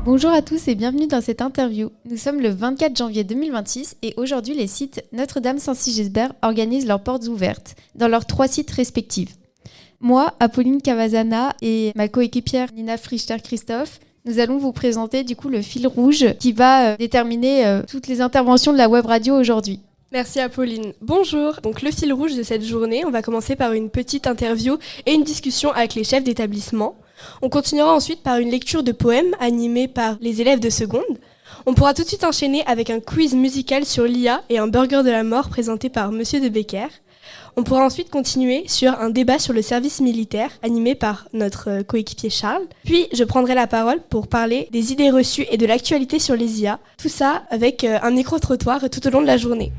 Bonjour à tous et bienvenue dans cette interview. Nous sommes le 24 janvier 2026 et aujourd'hui les sites Notre-Dame-Saint-Sigisbert organisent leurs portes ouvertes dans leurs 3 sites respectifs. Moi, Apolline Cavazana et ma coéquipière Nina Frichter-Christophe, nous allons vous présenter du coup le fil rouge qui va déterminer toutes les interventions de la web radio aujourd'hui. Merci Apolline. Bonjour. Donc le fil rouge de cette journée, on va commencer par une petite interview et une discussion avec les chefs d'établissement. On continuera ensuite par une lecture de poèmes animés par les élèves de seconde. On pourra tout de suite enchaîner avec un quiz musical sur l'IA et un burger de la mort présenté par Monsieur de Becker. On pourra ensuite continuer sur un débat sur le service militaire animé par notre coéquipier Charles. Puis je prendrai la parole pour parler des idées reçues et de l'actualité sur les IA. Tout ça avec un micro-trottoir tout au long de la journée.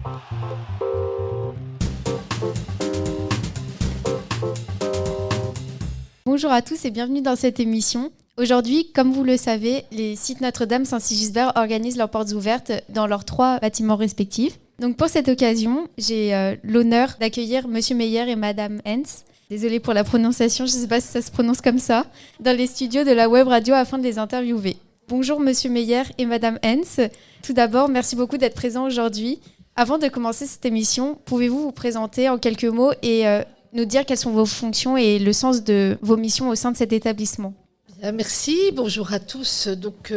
Bonjour à tous et bienvenue dans cette émission. Aujourd'hui, comme vous le savez, les sites Notre-Dame-Saint-Sigisbert organisent leurs portes ouvertes dans leurs 3 bâtiments respectifs. Donc pour cette occasion, j'ai l'honneur d'accueillir Monsieur Meyer et Madame Hens. Désolée pour la prononciation, je ne sais pas si ça se prononce comme ça, dans les studios de la web radio afin de les interviewer. Bonjour Monsieur Meyer et Madame Hens. Tout d'abord, merci beaucoup d'être présents aujourd'hui. Avant de commencer cette émission, pouvez-vous vous présenter en quelques mots et nous dire quelles sont vos fonctions et le sens de vos missions au sein de cet établissement? Merci, bonjour à tous. Donc,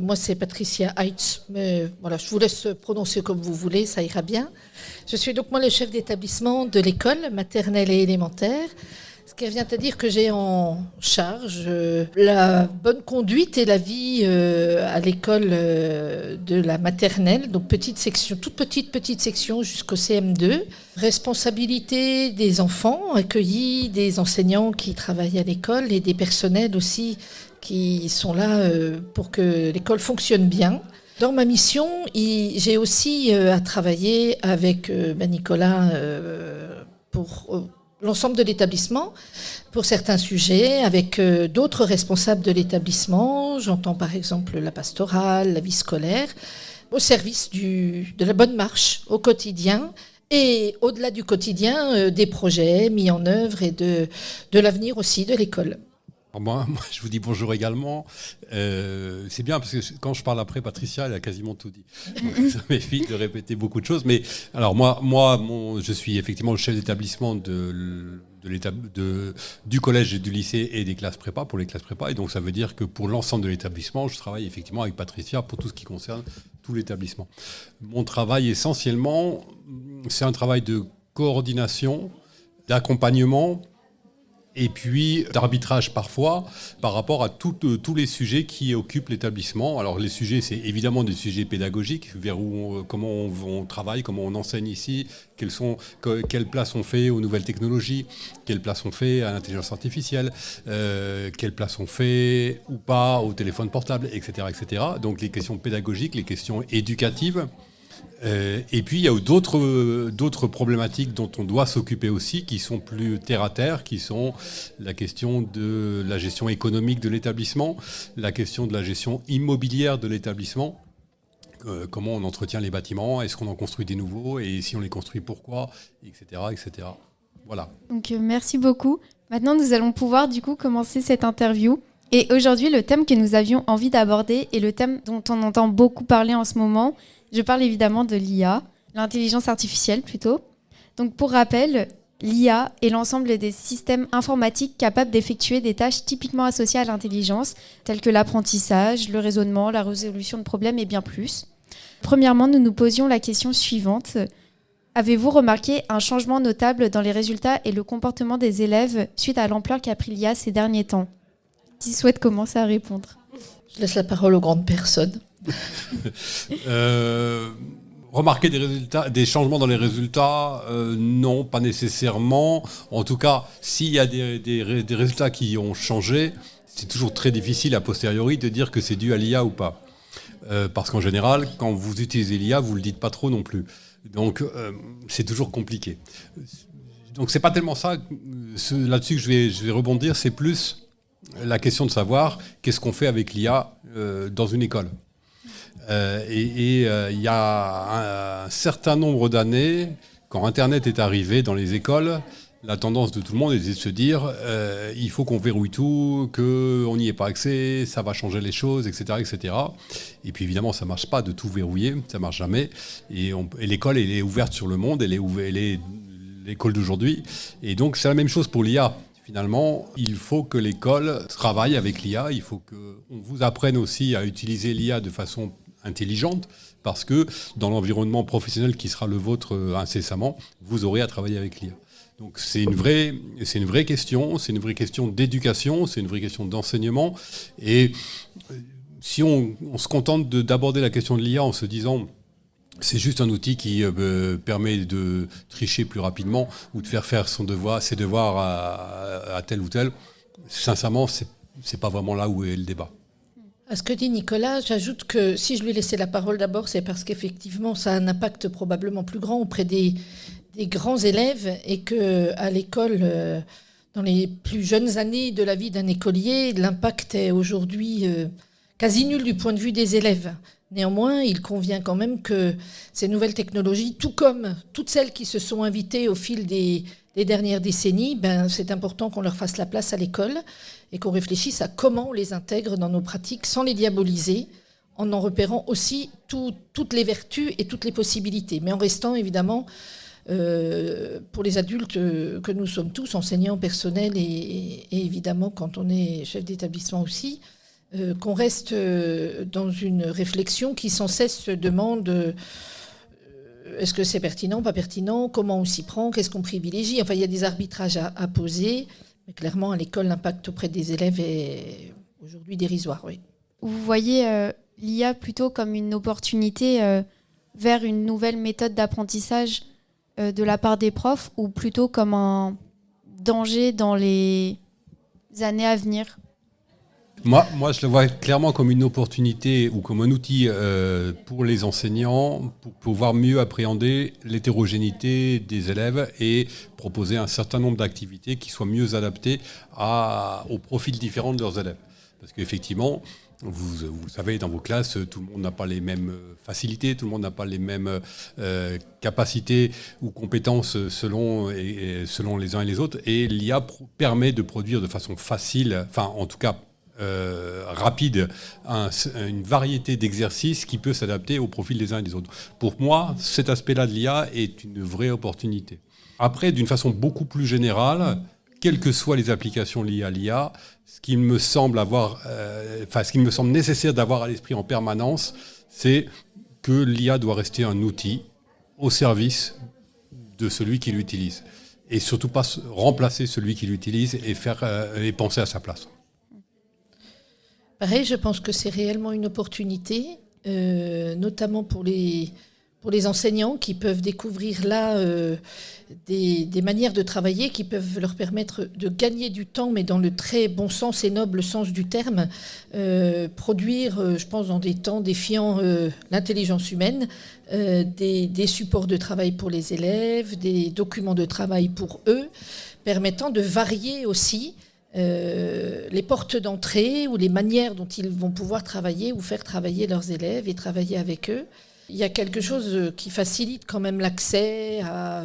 moi, c'est Patricia Heitz, mais voilà, je vous laisse prononcer comme vous voulez, ça ira bien. Je suis donc, moi, le chef d'établissement de l'école maternelle et élémentaire, ce qui revient à dire que j'ai en charge la bonne conduite et la vie à l'école de la maternelle, donc petite section, toute petite section jusqu'au CM2. Responsabilité des enfants accueillis, des enseignants qui travaillent à l'école et des personnels aussi qui sont là pour que l'école fonctionne bien. Dans ma mission, j'ai aussi à travailler avec Nicolas pour l'ensemble de l'établissement, pour certains sujets, avec d'autres responsables de l'établissement. J'entends par exemple la pastorale, la vie scolaire, au service de la bonne marche au quotidien. Et au-delà du quotidien, des projets mis en œuvre et de l'avenir aussi de l'école. Moi, je vous dis bonjour également. C'est bien parce que quand je parle après Patricia, elle a quasiment tout dit. Donc, ça m'évite de répéter beaucoup de choses. Mais alors je suis effectivement le chef d'établissement du collège et du lycée et des classes prépa pour les classes prépa. Et donc ça veut dire que pour l'ensemble de l'établissement, je travaille effectivement avec Patricia pour tout ce qui concerne tout l'établissement. Mon travail essentiellement, c'est un travail de coordination, d'accompagnement, et puis d'arbitrage parfois par rapport à tous les sujets qui occupent l'établissement. Alors les sujets, c'est évidemment des sujets pédagogiques, comment on travaille, comment on enseigne ici, quelle place on fait aux nouvelles technologies, quelle place on fait à l'intelligence artificielle, quelle place on fait ou pas au téléphone portable, etc., etc. Donc les questions pédagogiques, les questions éducatives. Et puis il y a d'autres problématiques dont on doit s'occuper aussi, qui sont plus terre à terre, qui sont la question de la gestion économique de l'établissement, la question de la gestion immobilière de l'établissement, comment on entretient les bâtiments, est-ce qu'on en construit des nouveaux, et si on les construit, pourquoi, etc., etc. Voilà. Donc merci beaucoup. Maintenant nous allons pouvoir du coup commencer cette interview. Et aujourd'hui le thème que nous avions envie d'aborder est le thème dont on entend beaucoup parler en ce moment. Je parle évidemment de l'IA, l'intelligence artificielle plutôt. Donc pour rappel, l'IA est l'ensemble des systèmes informatiques capables d'effectuer des tâches typiquement associées à l'intelligence, telles que l'apprentissage, le raisonnement, la résolution de problèmes et bien plus. Premièrement, nous nous posions la question suivante. Avez-vous remarqué un changement notable dans les résultats et le comportement des élèves suite à l'ampleur qu'a pris l'IA ces derniers temps? Qui souhaite commencer à répondre? Je laisse la parole aux grandes personnes. Remarquer des changements dans les résultats, non, pas nécessairement. En tout cas, s'il y a des résultats qui ont changé, c'est toujours très difficile a posteriori de dire que c'est dû à l'IA ou pas. Parce qu'en général, quand vous utilisez l'IA, vous ne le dites pas trop non plus. Donc, c'est toujours compliqué. Donc, c'est pas tellement ça. Là-dessus que je vais rebondir, c'est plus la question de savoir qu'est-ce qu'on fait avec l'IA dans une école. Il y a un certain nombre d'années, quand Internet est arrivé dans les écoles, la tendance de tout le monde est de se dire il faut qu'on verrouille tout, qu'on n'y ait pas accès, ça va changer les choses, etc., etc. Et puis évidemment, ça ne marche pas de tout verrouiller, ça ne marche jamais. Et l'école, elle est ouverte sur le monde, elle est l'école d'aujourd'hui. Et donc, c'est la même chose pour l'IA. Finalement, il faut que l'école travaille avec l'IA, il faut qu'on vous apprenne aussi à utiliser l'IA de façon intelligente, parce que dans l'environnement professionnel qui sera le vôtre incessamment, vous aurez à travailler avec l'IA. Donc c'est une vraie question, c'est une vraie question d'éducation, c'est une vraie question d'enseignement. Et si on se contente d'aborder la question de l'IA en se disant c'est juste un outil qui permet de tricher plus rapidement ou de faire ses devoirs à tel ou tel, sincèrement, c'est pas vraiment là où est le débat. À ce que dit Nicolas, j'ajoute que si je lui laissais la parole d'abord, c'est parce qu'effectivement, ça a un impact probablement plus grand auprès des grands élèves et qu'à l'école, dans les plus jeunes années de la vie d'un écolier, l'impact est aujourd'hui quasi nul du point de vue des élèves. Néanmoins, il convient quand même que ces nouvelles technologies, tout comme toutes celles qui se sont invitées au fil des dernières décennies, c'est important qu'on leur fasse la place à l'école et qu'on réfléchisse à comment on les intègre dans nos pratiques sans les diaboliser, en repérant aussi toutes les vertus et toutes les possibilités, mais en restant évidemment, pour les adultes que nous sommes tous, enseignants, personnels et évidemment quand on est chef d'établissement aussi, qu'on reste dans une réflexion qui sans cesse se demande est-ce que c'est pertinent, pas pertinent, comment on s'y prend, qu'est-ce qu'on privilégie. Enfin, il y a des arbitrages à poser, mais clairement, à l'école, l'impact auprès des élèves est aujourd'hui dérisoire. Oui. Vous voyez l'IA plutôt comme une opportunité vers une nouvelle méthode d'apprentissage de la part des profs ou plutôt comme un danger dans les années à venir ? Moi, je le vois clairement comme une opportunité ou comme un outil pour les enseignants pour pouvoir mieux appréhender l'hétérogénéité des élèves et proposer un certain nombre d'activités qui soient mieux adaptées aux profils différents de leurs élèves. Parce qu'effectivement, vous savez, dans vos classes, tout le monde n'a pas les mêmes facilités, tout le monde n'a pas les mêmes capacités ou compétences selon les uns et les autres. Et l'IA permet de produire de façon facile, enfin en tout cas rapide, une variété d'exercices qui peut s'adapter au profil des uns et des autres. Pour moi, cet aspect-là de l'IA est une vraie opportunité. Après, d'une façon beaucoup plus générale, quelles que soient les applications liées à l'IA, ce qui me semble nécessaire d'avoir à l'esprit en permanence, c'est que l'IA doit rester un outil au service de celui qui l'utilise. Et surtout pas remplacer celui qui l'utilise et penser à sa place. Pareil, je pense que c'est réellement une opportunité, notamment pour les enseignants qui peuvent découvrir là des manières de travailler qui peuvent leur permettre de gagner du temps, mais dans le très bon sens et noble sens du terme, produire, je pense, dans des temps défiant l'intelligence humaine, des supports de travail pour les élèves, des documents de travail pour eux, permettant de varier aussi les portes d'entrée ou les manières dont ils vont pouvoir travailler ou faire travailler leurs élèves et travailler avec eux. Il y a quelque chose qui facilite quand même l'accès à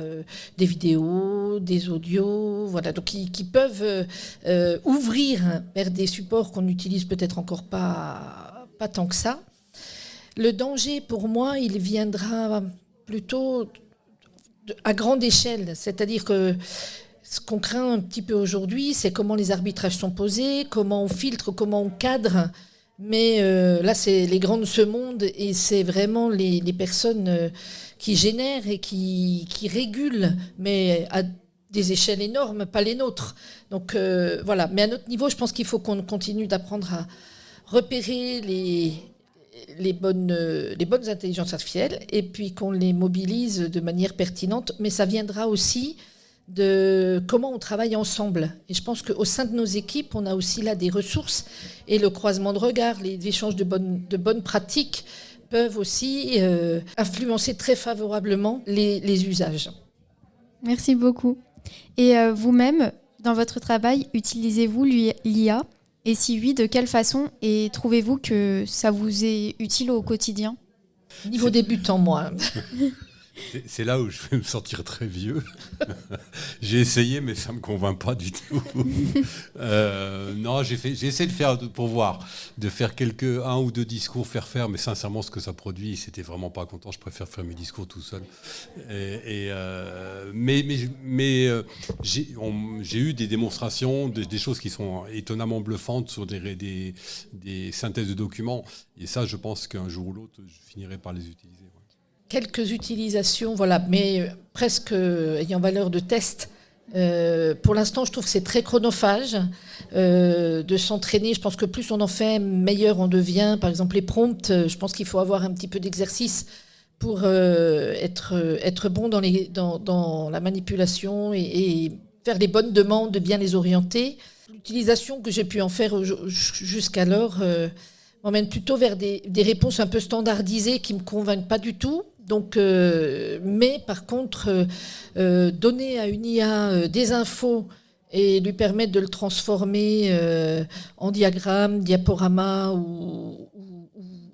des vidéos, des audios, voilà, donc qui peuvent ouvrir vers des supports qu'on n'utilise peut-être encore pas tant que ça. Le danger, pour moi, il viendra plutôt à grande échelle, c'est-à-dire que ce qu'on craint un petit peu aujourd'hui, c'est comment les arbitrages sont posés, comment on filtre, comment on cadre. Mais là, c'est les grands de ce monde et c'est vraiment les personnes qui génèrent et qui régulent, mais à des échelles énormes, pas les nôtres. Donc voilà. Mais à notre niveau, je pense qu'il faut qu'on continue d'apprendre à repérer les bonnes intelligences artificielles et puis qu'on les mobilise de manière pertinente. Mais ça viendra aussi de comment on travaille ensemble. Et je pense qu'au sein de nos équipes, on a aussi là des ressources et le croisement de regards, les échanges de bonnes pratiques peuvent aussi influencer très favorablement les usages. Merci beaucoup. Et vous-même, dans votre travail, utilisez-vous l'IA ? Et si oui, de quelle façon ? Et trouvez-vous que ça vous est utile au quotidien ? Niveau débutant, moi. C'est là où je vais me sentir très vieux. J'ai essayé, mais ça ne me convainc pas du tout. Non, j'ai essayé de faire pour voir, de faire un ou deux discours, faire, mais sincèrement, ce que ça produit, c'était vraiment pas content. Je préfère faire mes discours tout seul. Mais j'ai eu des démonstrations, des choses qui sont étonnamment bluffantes sur des synthèses de documents. Et ça, je pense qu'un jour ou l'autre, je finirai par les utiliser. Quelques utilisations, voilà, mais presque ayant valeur de test. Pour l'instant, je trouve que c'est très chronophage de s'entraîner. Je pense que plus on en fait, meilleur on devient. Par exemple, les prompts, je pense qu'il faut avoir un petit peu d'exercice pour être bon dans la manipulation et faire les bonnes demandes, bien les orienter. L'utilisation que j'ai pu en faire jusqu'alors m'emmène plutôt vers des réponses un peu standardisées qui ne me convainquent pas du tout. Donc, mais par contre, donner à une IA des infos et lui permettre de le transformer en diagramme, diaporama ou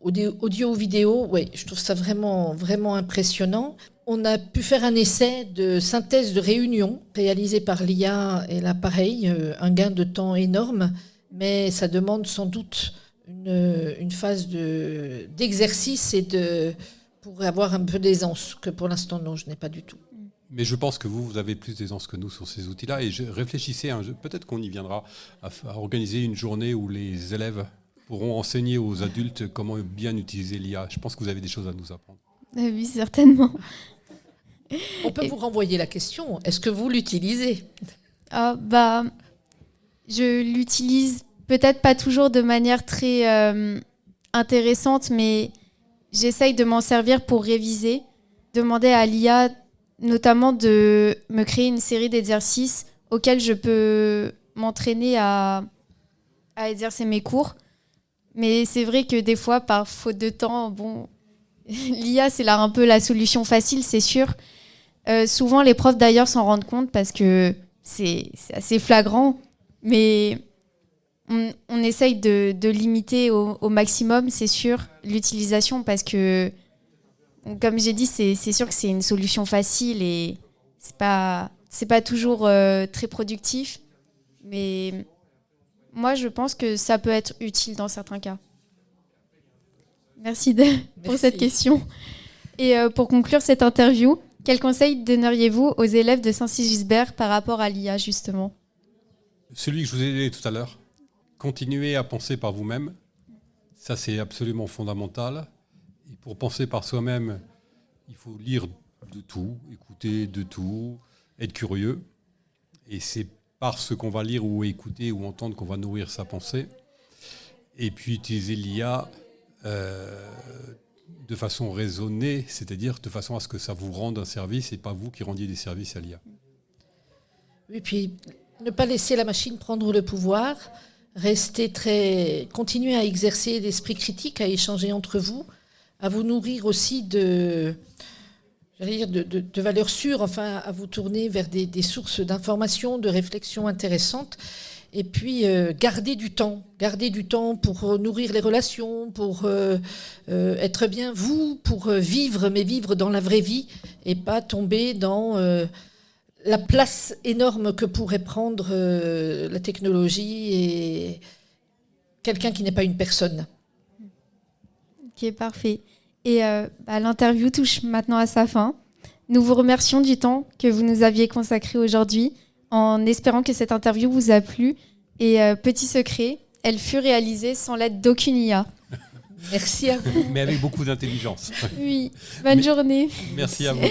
audio ou vidéo, ouais, je trouve ça vraiment, vraiment impressionnant. On a pu faire un essai de synthèse de réunion réalisé par l'IA et là, pareil, un gain de temps énorme, mais ça demande sans doute une phase d'exercice et pour avoir un peu d'aisance, que pour l'instant, non, je n'ai pas du tout. Mais je pense que vous avez plus d'aisance que nous sur ces outils-là. Et réfléchissez, peut-être qu'on y viendra, à organiser une journée où les élèves pourront enseigner aux adultes comment bien utiliser l'IA. Je pense que vous avez des choses à nous apprendre. Oui, certainement. On peut vous renvoyer la question. Est-ce que vous l'utilisez ? Je l'utilise peut-être pas toujours de manière très intéressante, mais j'essaye de m'en servir pour réviser. Demander à l'IA notamment de me créer une série d'exercices auxquels je peux m'entraîner à exercer mes cours. Mais c'est vrai que des fois, par faute de temps, l'IA, c'est là un peu la solution facile, c'est sûr. Souvent, les profs d'ailleurs s'en rendent compte parce que c'est assez flagrant. Mais on essaye de limiter au maximum, c'est sûr, l'utilisation parce que, comme j'ai dit, c'est sûr que c'est une solution facile et c'est pas toujours très productif. Mais moi, je pense que ça peut être utile dans certains cas. Merci pour cette question. Et pour conclure cette interview, quel conseil donneriez-vous aux élèves de Saint-Sigisbert par rapport à l'IA, justement ? Celui que je vous ai donné tout à l'heure. Continuez à penser par vous-même. Ça, c'est absolument fondamental. Et pour penser par soi-même, il faut lire de tout, écouter de tout, être curieux. Et c'est par ce qu'on va lire ou écouter ou entendre qu'on va nourrir sa pensée. Et puis utiliser l'IA de façon raisonnée, c'est-à-dire de façon à ce que ça vous rende un service et pas vous qui rendiez des services à l'IA. Oui, puis ne pas laisser la machine prendre le pouvoir, continuer à exercer l'esprit critique, à échanger entre vous, à vous nourrir aussi de valeurs sûres, enfin à vous tourner vers des sources d'informations, de réflexions intéressantes. Et puis, garder du temps pour nourrir les relations, pour être bien vous, pour vivre, mais vivre dans la vraie vie et pas tomber dans la place énorme que pourrait prendre la technologie et quelqu'un qui n'est pas une personne. Ok, parfait. Et l'interview touche maintenant à sa fin. Nous vous remercions du temps que vous nous aviez consacré aujourd'hui, en espérant que cette interview vous a plu. Et petit secret, elle fut réalisée sans l'aide d'aucune IA. Merci à vous. Mais avec beaucoup d'intelligence. Oui, bonne journée. Merci à vous.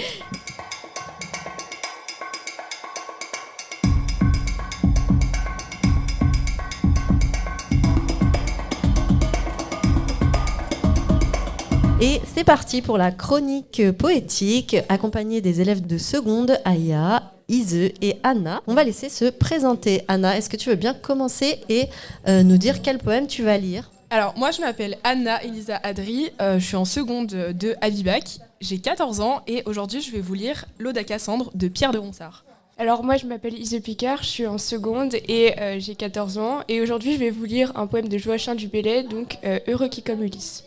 Et c'est parti pour la chronique poétique, accompagnée des élèves de seconde, Aya, Ise et Anna. On va laisser se présenter. Anna, est-ce que tu veux bien commencer et nous dire quel poème tu vas lire ? Alors, moi, je m'appelle Anna Elisa Adri, je suis en seconde de Abibac, j'ai 14 ans et aujourd'hui, je vais vous lire l'Ode à Cassandre de Pierre de Ronsard. Alors moi je m'appelle Ise Picard, je suis en seconde et j'ai 14 ans et aujourd'hui je vais vous lire un poème de Joachim du Bellay, donc Heureux qui comme Ulysse.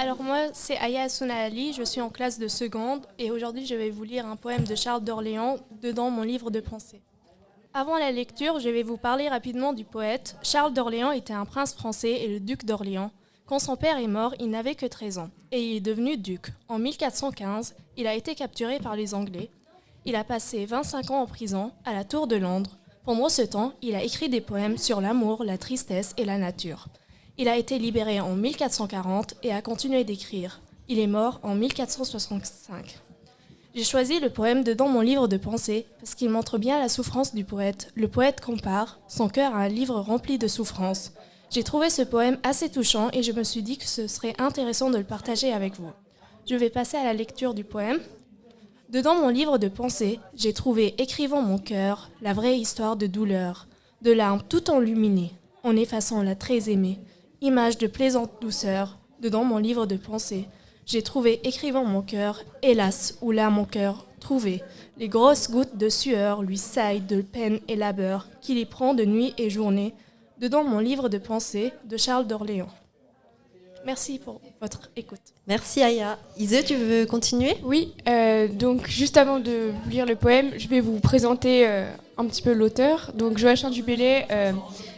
Alors moi, c'est Aya Assouna Ali, je suis en classe de seconde et aujourd'hui je vais vous lire un poème de Charles d'Orléans dedans mon livre de pensée. Avant la lecture, je vais vous parler rapidement du poète. Charles d'Orléans était un prince français et le duc d'Orléans. Quand son père est mort, il n'avait que 13 ans et il est devenu duc. En 1415, il a été capturé par les Anglais. Il a passé 25 ans en prison à la Tour de Londres. Pendant ce temps, il a écrit des poèmes sur l'amour, la tristesse et la nature. Il a été libéré en 1440 et a continué d'écrire. Il est mort en 1465. J'ai choisi le poème dans mon livre de pensée parce qu'il montre bien la souffrance du poète. Le poète compare son cœur à un livre rempli de souffrance. J'ai trouvé ce poème assez touchant et je me suis dit que ce serait intéressant de le partager avec vous. Je vais passer à la lecture du poème. Dedans mon livre de pensée, j'ai trouvé écrivant mon cœur la vraie histoire de douleur, de larmes tout enluminées, en effaçant la très aimée. Image de plaisante douceur, dedans mon livre de pensée. J'ai trouvé écrivant mon cœur, hélas, où là mon cœur trouvé. Les grosses gouttes de sueur lui saillent de peine et labeur, qu'il y prend de nuit et journée, dedans mon livre de pensée de Charles d'Orléans. Merci pour votre écoute. Merci Aya. Ise, tu veux continuer ? Oui, donc juste avant de vous lire le poème, je vais vous présenter un petit peu l'auteur. Donc Joachim du Bellay,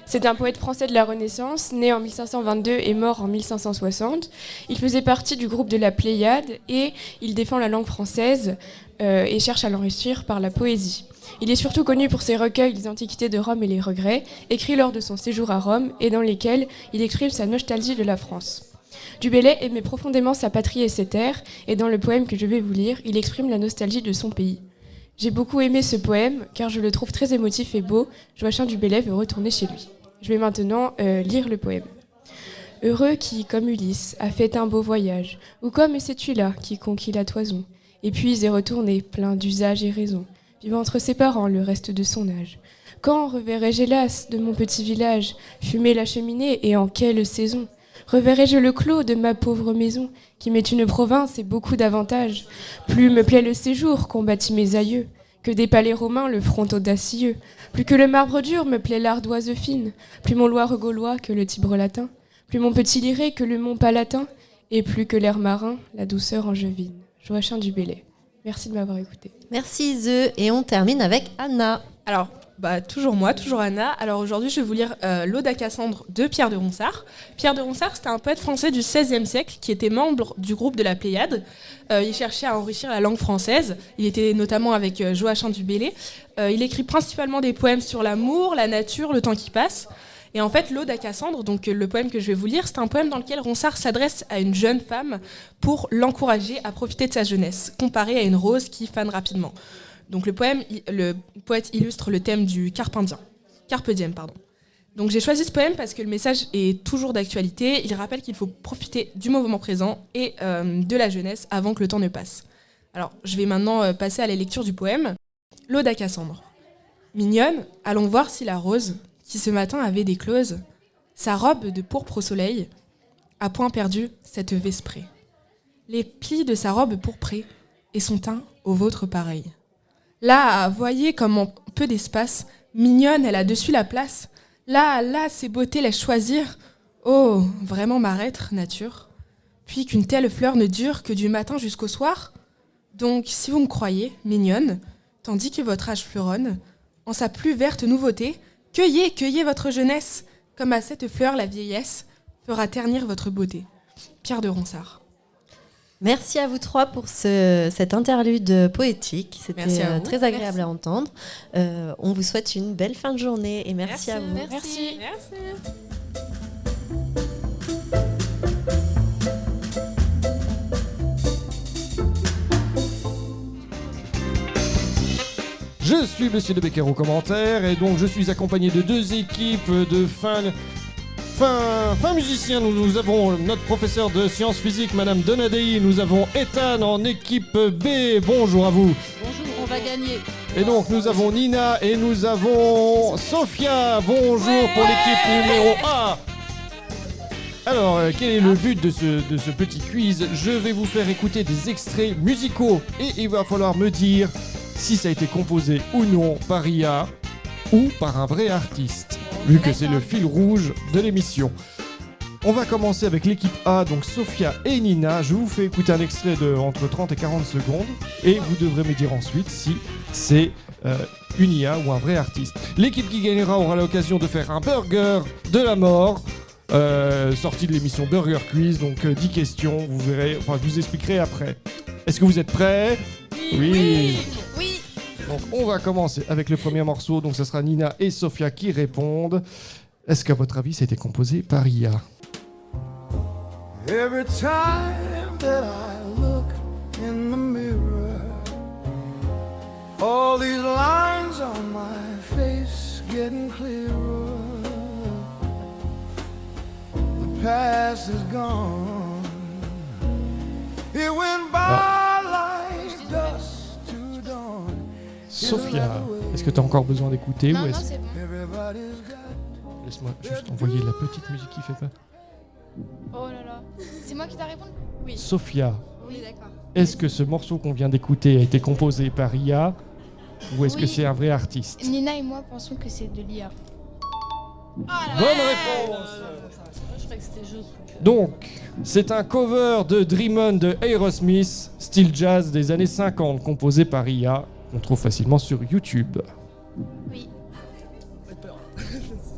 c'est un poète français de la Renaissance, né en 1522 et mort en 1560. Il faisait partie du groupe de la Pléiade et il défend la langue française et cherche à l'enrichir par la poésie. Il est surtout connu pour ses recueils Les Antiquités de Rome et les Regrets, écrits lors de son séjour à Rome et dans lesquels il exprime sa nostalgie de la France. Du Bellay aimait profondément sa patrie et ses terres, et dans le poème que je vais vous lire, il exprime la nostalgie de son pays. J'ai beaucoup aimé ce poème, car je le trouve très émotif et beau. Joachim du Bellay veut retourner chez lui. Je vais maintenant lire le poème. Heureux qui, comme Ulysse, a fait un beau voyage, ou comme sais-tu-là, qui conquit la toison, et puis est retourné, plein d'usage et raison, vivant entre ses parents le reste de son âge. Quand reverrai-je hélas de mon petit village, fumer la cheminée et en quelle saison ? Reverrai-je le clos de ma pauvre maison, qui m'est une province et beaucoup d'avantages. Plus me plaît le séjour qu'ont bâti mes aïeux, que des palais romains le front audacieux. Plus que le marbre dur me plaît l'ardoise fine, plus mon Loire gaulois que le Tibre latin, plus mon petit Liré que le mont Palatin, et plus que l'air marin, la douceur angevine. Joachim du Bellay. Merci de m'avoir écouté. Merci Ise. Et on termine avec Anna. Alors, toujours moi, toujours Anna. Alors aujourd'hui, je vais vous lire l'Ode à Cassandre de Pierre de Ronsard. Pierre de Ronsard, c'était un poète français du XVIe siècle qui était membre du groupe de la Pléiade. Il cherchait à enrichir la langue française. Il était notamment avec Joachim du Bellay. Il écrit principalement des poèmes sur l'amour, la nature, le temps qui passe. Et en fait, l'Ode à Cassandre, donc le poème que je vais vous lire, c'est un poème dans lequel Ronsard s'adresse à une jeune femme pour l'encourager à profiter de sa jeunesse, comparé à une rose qui fane rapidement. Donc le poète illustre le thème du carpe diem. Donc j'ai choisi ce poème parce que le message est toujours d'actualité. Il rappelle qu'il faut profiter du moment présent et de la jeunesse avant que le temps ne passe. Alors je vais maintenant passer à la lecture du poème. L'Ode à Cassandre. Mignonne, allons voir si la rose, qui ce matin avait déclose sa robe de pourpre au soleil, a point perdu cette vesprée. Les plis de sa robe pourprée et son teint au vôtre pareil. Là, voyez comme en peu d'espace, mignonne, elle a dessus la place. Là, ses beautés laissent choisir. Oh, vraiment m'arrête, nature. Puis qu'une telle fleur ne dure que du matin jusqu'au soir. Donc, si vous me croyez, mignonne, tandis que votre âge fleuronne, en sa plus verte nouveauté, cueillez votre jeunesse, comme à cette fleur la vieillesse fera ternir votre beauté. Pierre de Ronsard. Merci à vous trois pour cette interlude poétique. C'était très agréable à entendre. On vous souhaite une belle fin de journée et merci à vous. Merci. Je suis Monsieur de Becker au commentaire et donc je suis accompagné de deux équipes de fins musiciens. Nous avons notre professeur de sciences physiques, Madame Donadei. Nous avons Ethan en équipe B. Bonjour à vous. Bonjour, on va gagner. Et donc nous avons Nina et nous avons Sophia. Bonjour pour l'équipe numéro A. Alors, quel est le but de ce petit quiz ? Je vais vous faire écouter des extraits musicaux et il va falloir me dire si ça a été composé ou non par IA ou par un vrai artiste, vu que c'est le fil rouge de l'émission. On va commencer avec l'équipe A, donc Sophia et Nina. Je vous fais écouter un extrait de entre 30 et 40 secondes et vous devrez me dire ensuite si c'est une IA ou un vrai artiste. L'équipe qui gagnera aura l'occasion de faire un burger de la mort, sorti de l'émission Burger Quiz, donc 10 questions, vous verrez, enfin je vous expliquerai après. Est-ce que vous êtes prêts ? Oui. Donc on va commencer avec le premier morceau, donc ce sera Nina et Sophia qui répondent. Est-ce qu'à votre avis c'était composé par IA ? Every time that I look in the mirror, all these lines on my face getting clearer. The past is gone. It went by like dust to dawn. Sophia, est-ce que tu as encore besoin d'écouter Non, ou non, est-ce... c'est bon. Everybody's got Laisse-moi juste envoyer la petite musique qui fait peur. Oh là là. C'est moi qui dois répondre ? Oui. Sophia, Oui, d'accord. est-ce que ce morceau qu'on vient d'écouter a été composé par IA ou est-ce que Oui. c'est un vrai artiste ? Nina et moi pensons que c'est de l'IA. Bonne réponse. Donc, c'est un cover de Dream On de Aerosmith, style jazz des années 50, composé par IA, qu'on trouve facilement sur YouTube. Oui.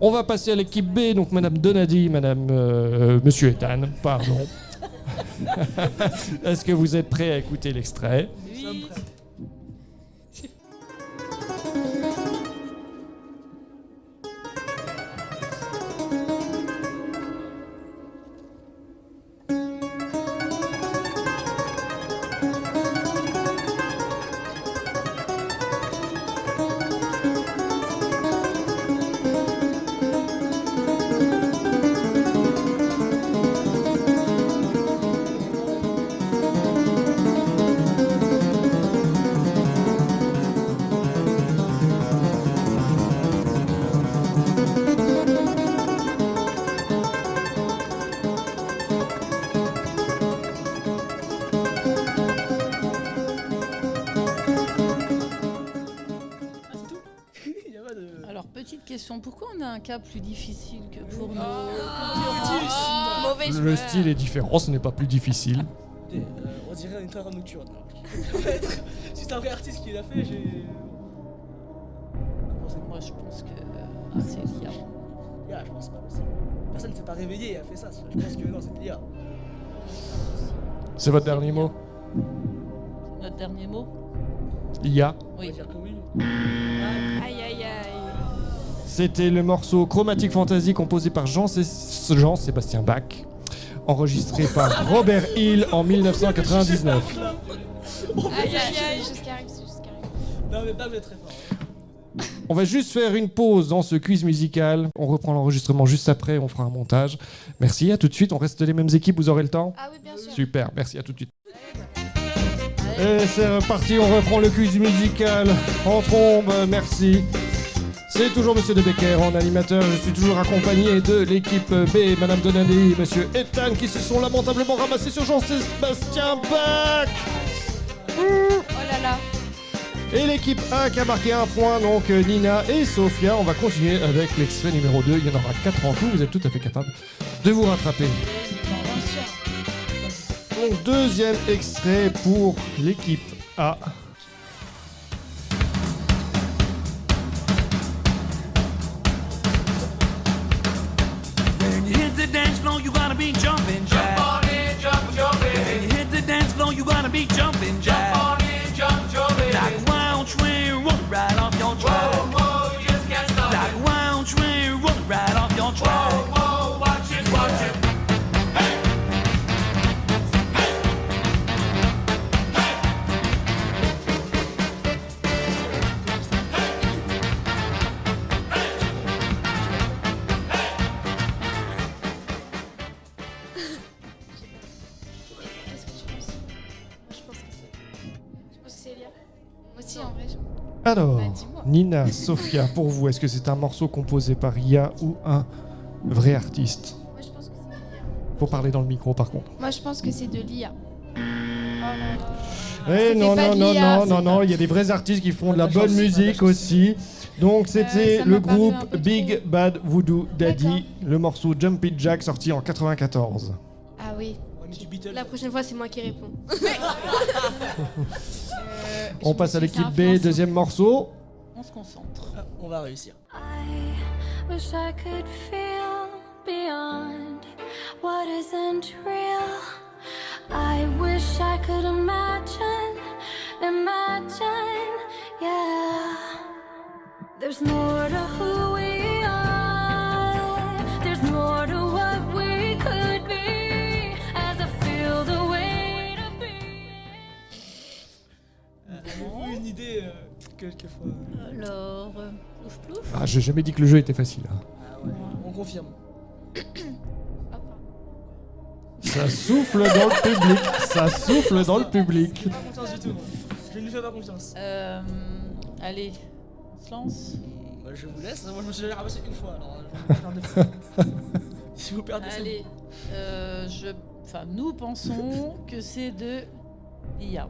On va passer à l'équipe B, donc Madame Donadi, Monsieur Ethan, pardon. Est-ce que vous êtes prêts à écouter l'extrait ? Oui. Alors, petite question, pourquoi on a un cas plus difficile que pour nous Mauvais Le joueur. style est différent, ce n'est pas plus difficile. On dirait une terre nocturne. Si c'est un vrai artiste qui l'a fait, j'ai. Moi, je pense que c'est l'IA. Je pense pas possible. Personne ne s'est pas réveillé et a fait ça. Je pense que non, c'est de l'IA. C'est votre dernier mot ? Notre dernier mot IA. On va Oui. dire que oui. Aïe aïe aïe. C'était le morceau Chromatic Fantasy composé par Jean-Sébastien Bach, enregistré par Robert Hill en 1999. Aïe aïe aïe. Jusqu'arrive. Non, mais Bab est très fort. On va juste faire une pause dans ce quiz musical. On reprend l'enregistrement juste après, on fera un montage. Merci, à tout de suite. On reste les mêmes équipes, vous aurez le temps ? Ah oui, bien sûr. Super, merci, à tout de suite. Et c'est reparti, on reprend le quiz musical en trombe, merci. C'est toujours Monsieur De Becker en animateur, je suis toujours accompagné de l'équipe B, Madame Donadi et Monsieur Ethan qui se sont lamentablement ramassés sur Jean-Sébastien Bach. Oh là là. Et l'équipe A qui a marqué un point, donc Nina et Sophia. On va continuer avec l'extrait numéro 2, il y en aura 4 en tout, vous êtes tout à fait capable de vous rattraper. Donc deuxième extrait pour l'équipe A. When you hit the dance floor, you gotta be jumping jack. Jump on in, jumping. When you hit the dance floor, you gotta be jumping jack. Jump on in, jumping. Like wild train, roll right off your track. Whoa, whoa, you just can't stop. Like wild train, roll right off your track. Whoa, whoa, watch it, watch it. Qu'est-ce que tu penses ? Moi, je pense que c'est l'IA. Moi aussi, en vrai. Alors, Bah, dis-moi. Nina, Sophia, pour vous, est-ce que c'est un morceau composé par IA ou un vrai artiste ? Moi, je pense que c'est de l'IA. Faut parler dans le micro par contre. Moi, je pense que c'est de l'IA. Oh là là. Eh C'était non, pas non, de non, l'IA, non, c'est non, pas- non, il y a des vrais artistes qui font de la bonne musique aussi. Donc c'était ça le m'a paru groupe un peu Big Bad Voodoo Daddy, le morceau Jumpy Jack sorti en 94. Ah oui. La prochaine fois, c'est moi qui réponds. On passe à suis dit, l'équipe c'est un B, Français. deuxième morceau. On se concentre. Ah, on va réussir. Wish I could feel beyond what isn't real. I wish I could imagine, yeah. There's more to who we are. There's more to what we could be. As I feel the weight of being. Avez-vous une idée quelquefois Alors, plouf plouf. Ah, j'ai jamais dit que le jeu était facile. Hein. Ah ouais, on confirme. Ça souffle dans le public. Ça souffle dans le public. Je ne fais pas confiance du tout. Moi. Je ne lui fais pas confiance. Allez, on se lance. Bah, je vous laisse. Moi, je me suis déjà ramassé une fois. Alors, je vais pas faire deux fois. Si vous perdez, c'est Allez, nous pensons que c'est de l'IA.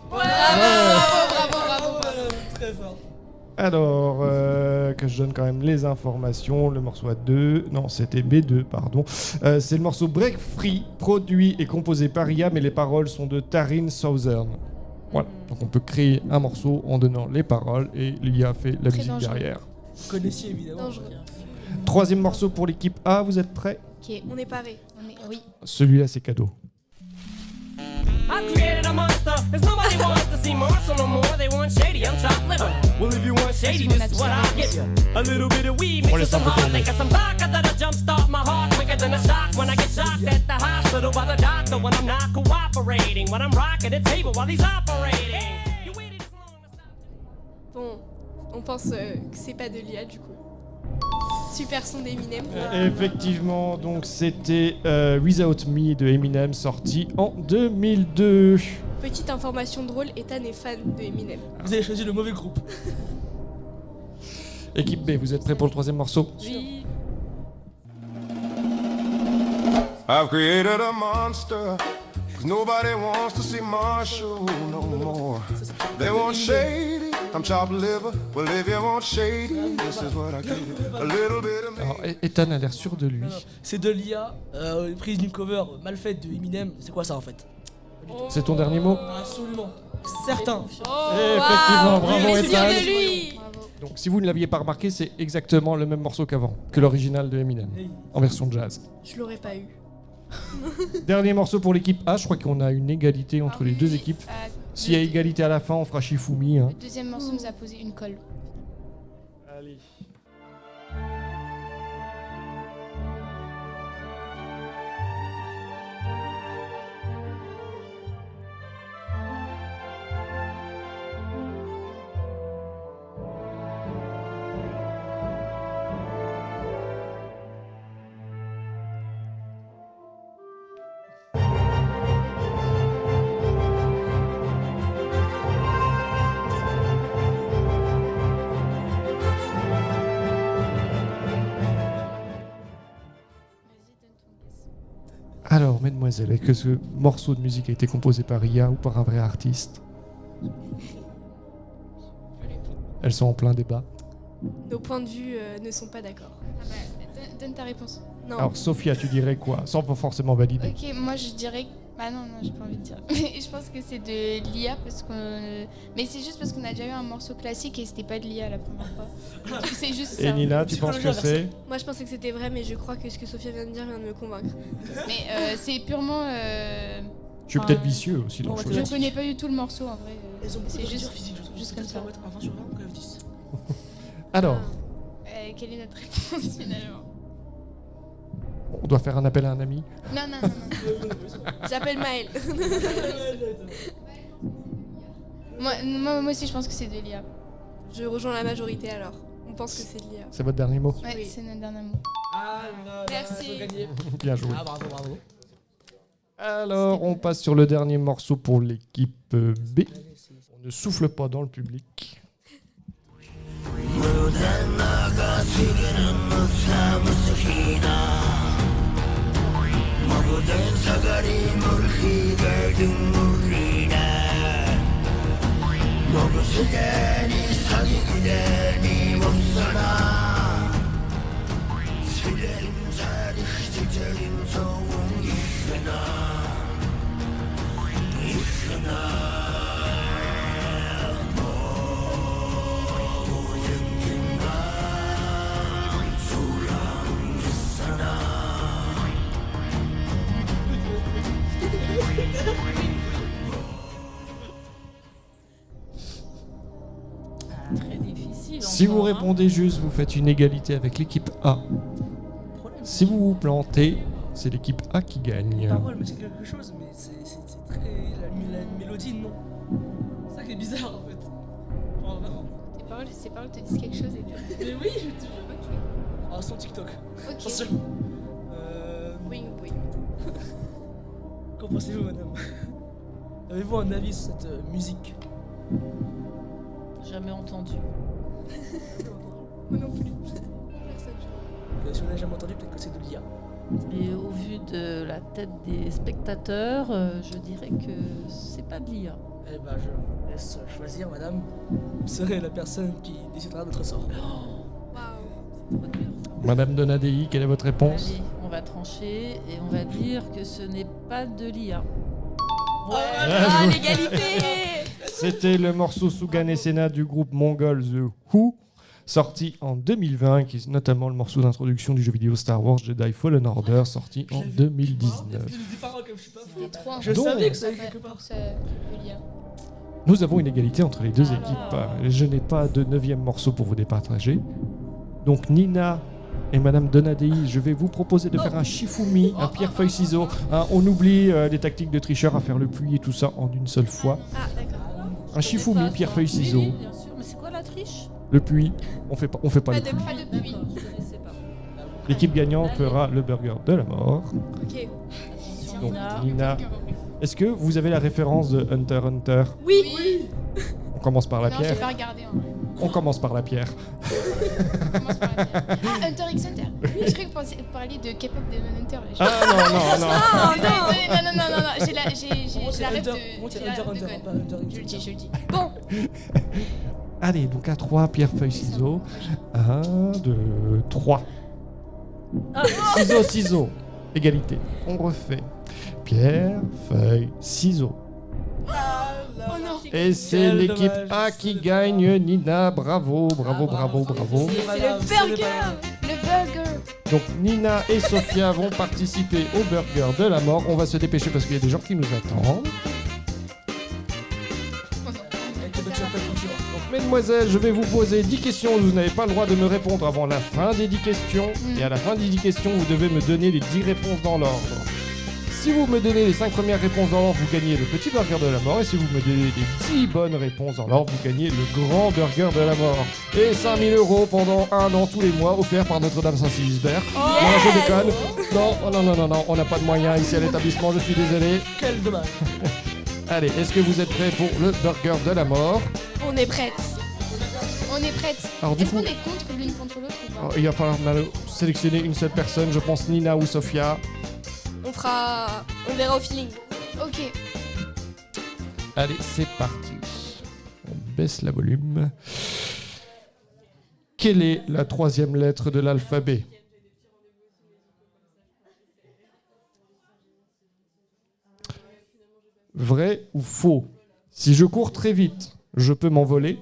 Bravo, très fort. Alors, que je donne quand même les informations. Le morceau A2, non, c'était B2, pardon. C'est le morceau Break Free, produit et composé par IA, mais les paroles sont de Taryn Southern. Voilà, donc on peut créer un morceau en donnant les paroles et l'IA fait la Très musique dangereux. derrière. Vous connaissiez évidemment. Dangereux. Troisième morceau pour l'équipe A, vous êtes prêts? Ok, On est paré. oui. Celui-là, c'est cadeau. I created a monster, cause nobody wants to see Marshall no more. They want shady, I'm chopped liver. Well, if you want shady, this is what I'll give you. A little bit of weed, mix with some hard liquor, some vodka that'll jumpstart my heart quicker than a shock when I get shocked at the hospital by the doctor when I'm not cooperating. When I'm rocking the table while he's operating. You waited this long to stop. Bon, on pense que c'est pas de l'IA du coup. Super son d'Eminem. Effectivement, donc c'était Without Me de Eminem, sorti en 2002. Petite information drôle, Ethan est fan de Eminem. Vous avez choisi le mauvais groupe. Équipe B, vous êtes prêts pour le troisième morceau? Oui. I've created a monster, 'cause nobody wants to see Marshall no more. They want shady, I'm chopped liver. Well, if you want shady, this is what I give you. A little bit of me. Alors, Ethan a l'air sûr de lui. C'est de l'IA, prise d'une cover mal faite de Eminem. C'est quoi ça en fait? C'est ton dernier mot? Absolument. Certain. Effectivement, bravo Mais sûr Ethan. de lui. Donc si vous ne l'aviez pas remarqué, c'est exactement le même morceau qu'avant, que l'original de Eminem, en version jazz. Je l'aurais pas eu. Dernier morceau pour l'équipe A, je crois qu'on a une égalité entre les deux équipes. S'il y a égalité à la fin, on fera Shifumi. Hein. Le deuxième morceau nous a posé une colle. Allez. Alors, mesdemoiselles, est-ce que ce morceau de musique a été composé par IA ou par un vrai artiste? Elles sont en plein débat. Nos points de vue ne sont pas d'accord. Donne ta réponse. Non. Alors, Sophia, tu dirais quoi? Sans forcément valider. Ok, moi je dirais. Bah non, j'ai pas envie de dire. Mais je pense que c'est de l'IA parce que. Mais c'est juste parce qu'on a déjà eu un morceau classique et c'était pas de l'IA la première fois. Donc, c'est juste ça. Et Nina, tu penses que c'est? Moi je pensais que c'était vrai, mais je crois que ce que Sophia vient de dire vient de me convaincre. Mais c'est purement. Tu es enfin, peut-être vicieux aussi dans le Je choix. connais pas du tout le morceau en vrai. Elles ont beaucoup C'est de juste, culture physique, je trouve. juste comme ça. Mettre un 20 sur 20 quand même 10. Alors, Quelle est notre réponse finalement? on doit faire un appel à un ami. Non, non, non, non. J'appelle Maël. moi aussi je pense que c'est de l'IA. Je rejoins la majorité alors. On pense que c'est de l'IA. C'est votre dernier mot? Ouais, Oui. c'est notre dernier mot. Ah, là, Merci. ils ont gagné. Bien joué. Ah, bravo, bravo. Alors, on passe sur le dernier morceau pour l'équipe B. On ne souffle pas dans le public. Très difficile. Si vous encore, hein. répondez juste, vous faites une égalité avec l'équipe A. Si vous vous plantez, c'est l'équipe A qui gagne. Les paroles me disent quelque chose, mais c'est très. La mélodie, non. C'est ça qui est bizarre en fait. Genre vraiment. Ces paroles te disent quelque chose et tout. Mais oui, je te jure. Ah, son TikTok. Ok. Attention. Oui, oui. Qu'en pensez-vous, madame? Avez-vous un avis sur cette musique? Jamais entendu. Moi non plus. Si vous n'avez jamais entendu, peut-être que c'est de l'IA. Et au vu de la tête des spectateurs, je dirais que c'est pas de l'IA. Eh ben, je vous laisse choisir, madame. Vous serez la personne qui décidera de notre sort. Madame Donadei, quelle est votre réponse? Allez, on va trancher et on va dire que ce n'est pas de l'IA. Ah, l'égalité. C'était le morceau Sugane Sena du groupe mongol The Who, sorti en 2020, qui est notamment le morceau d'introduction du jeu vidéo Star Wars Jedi Fallen Order, sorti en 2019. Des paroles comme je suis pas fou. Je Donc, savais que ça allait quelque part. nous avons une égalité entre les deux équipes. Je n'ai pas de 9e morceau pour vous départager. Donc Nina et Madame Donadei, je vais vous proposer de faire un Shifumi, un pierre-feuille-ciseau. On oublie les tactiques de tricheur à faire le puits et tout ça en une seule fois. Ah, d'accord. Un Shifumi, pierre-feuille-ciseau. Oui, bien sûr, mais c'est quoi la triche? Le puits, on fait pas le puits. Pas de pluie. Je connaissais pas. L'équipe gagnante fera le burger de la mort. Ok. Donc Nina, est-ce que vous avez la référence de Hunter x Hunter? Oui. On commence par la Non, pierre. j'ai pas regardé. Hein. On commence par la pierre. On commence par la pierre. Ah, Hunter x Hunter. Je croyais que vous parliez de K-pop Demon Hunter. Là. Ah non. Non. J'ai la rêve de. C'est j'ai la Hunter rêve de Hunter, Gon. pas Hunter x Je le Hunter. dis. Bon. Allez, donc à 3, pierre, feuille, ciseaux. 1, 2, 3. Ciseaux, ciseaux. Égalité. On refait. Pierre, feuille, ciseaux. Oh non. Et c'est Quel l'équipe dommage, A qui gagne. Nina, bravo. C'est le burger. Le burger. Donc Nina et Sophia vont participer au burger de la mort. On va se dépêcher parce qu'il y a des gens qui nous attendent. Donc, mesdemoiselles, je vais vous poser 10 questions. Vous n'avez pas le droit de me répondre avant la fin des 10 questions. Et à la fin des 10 questions, vous devez me donner les 10 réponses dans l'ordre. Si vous me donnez les 5 premières réponses dans l'ordre, vous gagnez le petit burger de la mort. Et si vous me donnez les 10 bonnes réponses dans l'ordre, vous gagnez le grand burger de la mort. Et 5 000 € pendant 1 an tous les mois, offert par Notre-Dame Saint-Sigisbert. Non, je déconne. Non, on n'a pas de moyens ici à l'établissement, je suis désolé. Quel dommage. Allez, est-ce que vous êtes prêts pour le burger de la mort? On est prête. On est prête. Alors, du Est-ce coup- qu'on est contre l'une contre l'autre ou pas? Il va falloir sélectionner une seule personne, je pense Nina ou Sophia. On verra au feeling. Ok. Allez, c'est parti. On baisse la volume. Quelle est la 3e lettre de l'alphabet? Vrai ou faux? Si je cours très vite, je peux m'envoler?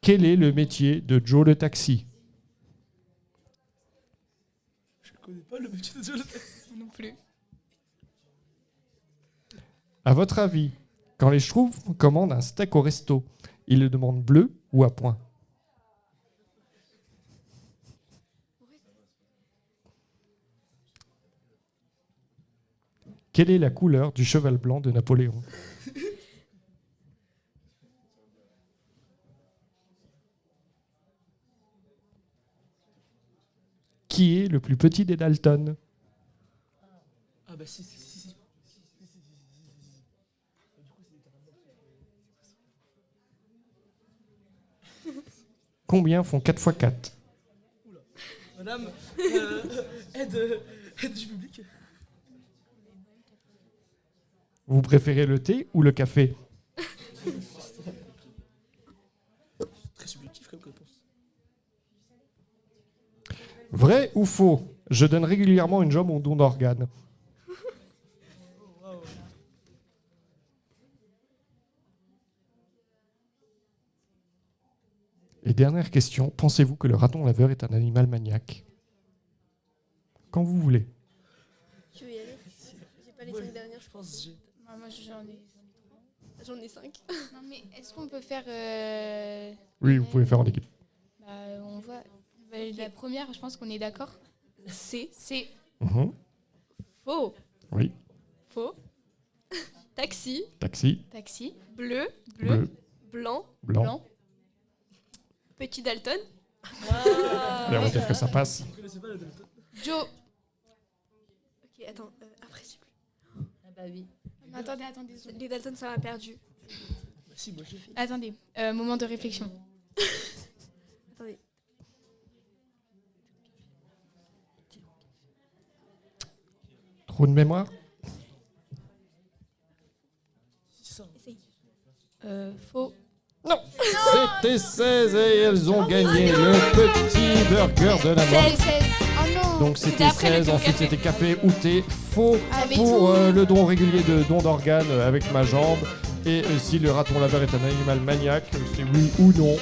Quel est le métier de Joe le taxi? Je connais pas le métier de Jonathan. Non plus. À votre avis, quand les Schtroumpfs commandent un steak au resto, ils le demandent bleu ou à point? Quelle est la couleur du cheval blanc de Napoléon? Qui est le plus petit des Dalton? Ah bah si. Combien font 4 x 4? Madame, aide du public. Vous préférez le thé ou le café? Très subjectif comme réponse. Vrai ou faux? Je donne régulièrement une jambe au don d'organes. Et dernière question, pensez-vous que le raton laveur est un animal maniaque? Quand vous voulez. Tu veux y aller? J'ai pas les 5 dernières, je pense. Moi, J'en ai 5. Non, mais est-ce qu'on peut faire. Oui, vous pouvez faire en équipe. On voit. La première, je pense qu'on est d'accord. C'est Mhm. faux. Oui. Faux. Taxi. Taxi. Bleu. Bleu. Blanc. Blanc. Petit Dalton. Allez, on va dire que ça passe. Joe. Ok, attends. Après, j'ai plus. Ah bah oui. Attendez. Les Dalton, ça m'a perdu. Bah si, moi j'ai fait. Attendez. Moment de réflexion. Attendez. Trou de mémoire? Essaye. Faux. Non. C'était 16 et elles ont gagné le petit burger de la mort. 16. Oh non. Donc c'était 16, ensuite c'était café ou thé. Faux Avec pour tout. le don régulier de don d'organes avec ma jambe. Et si le raton laveur est un animal maniaque, c'est oui ou non.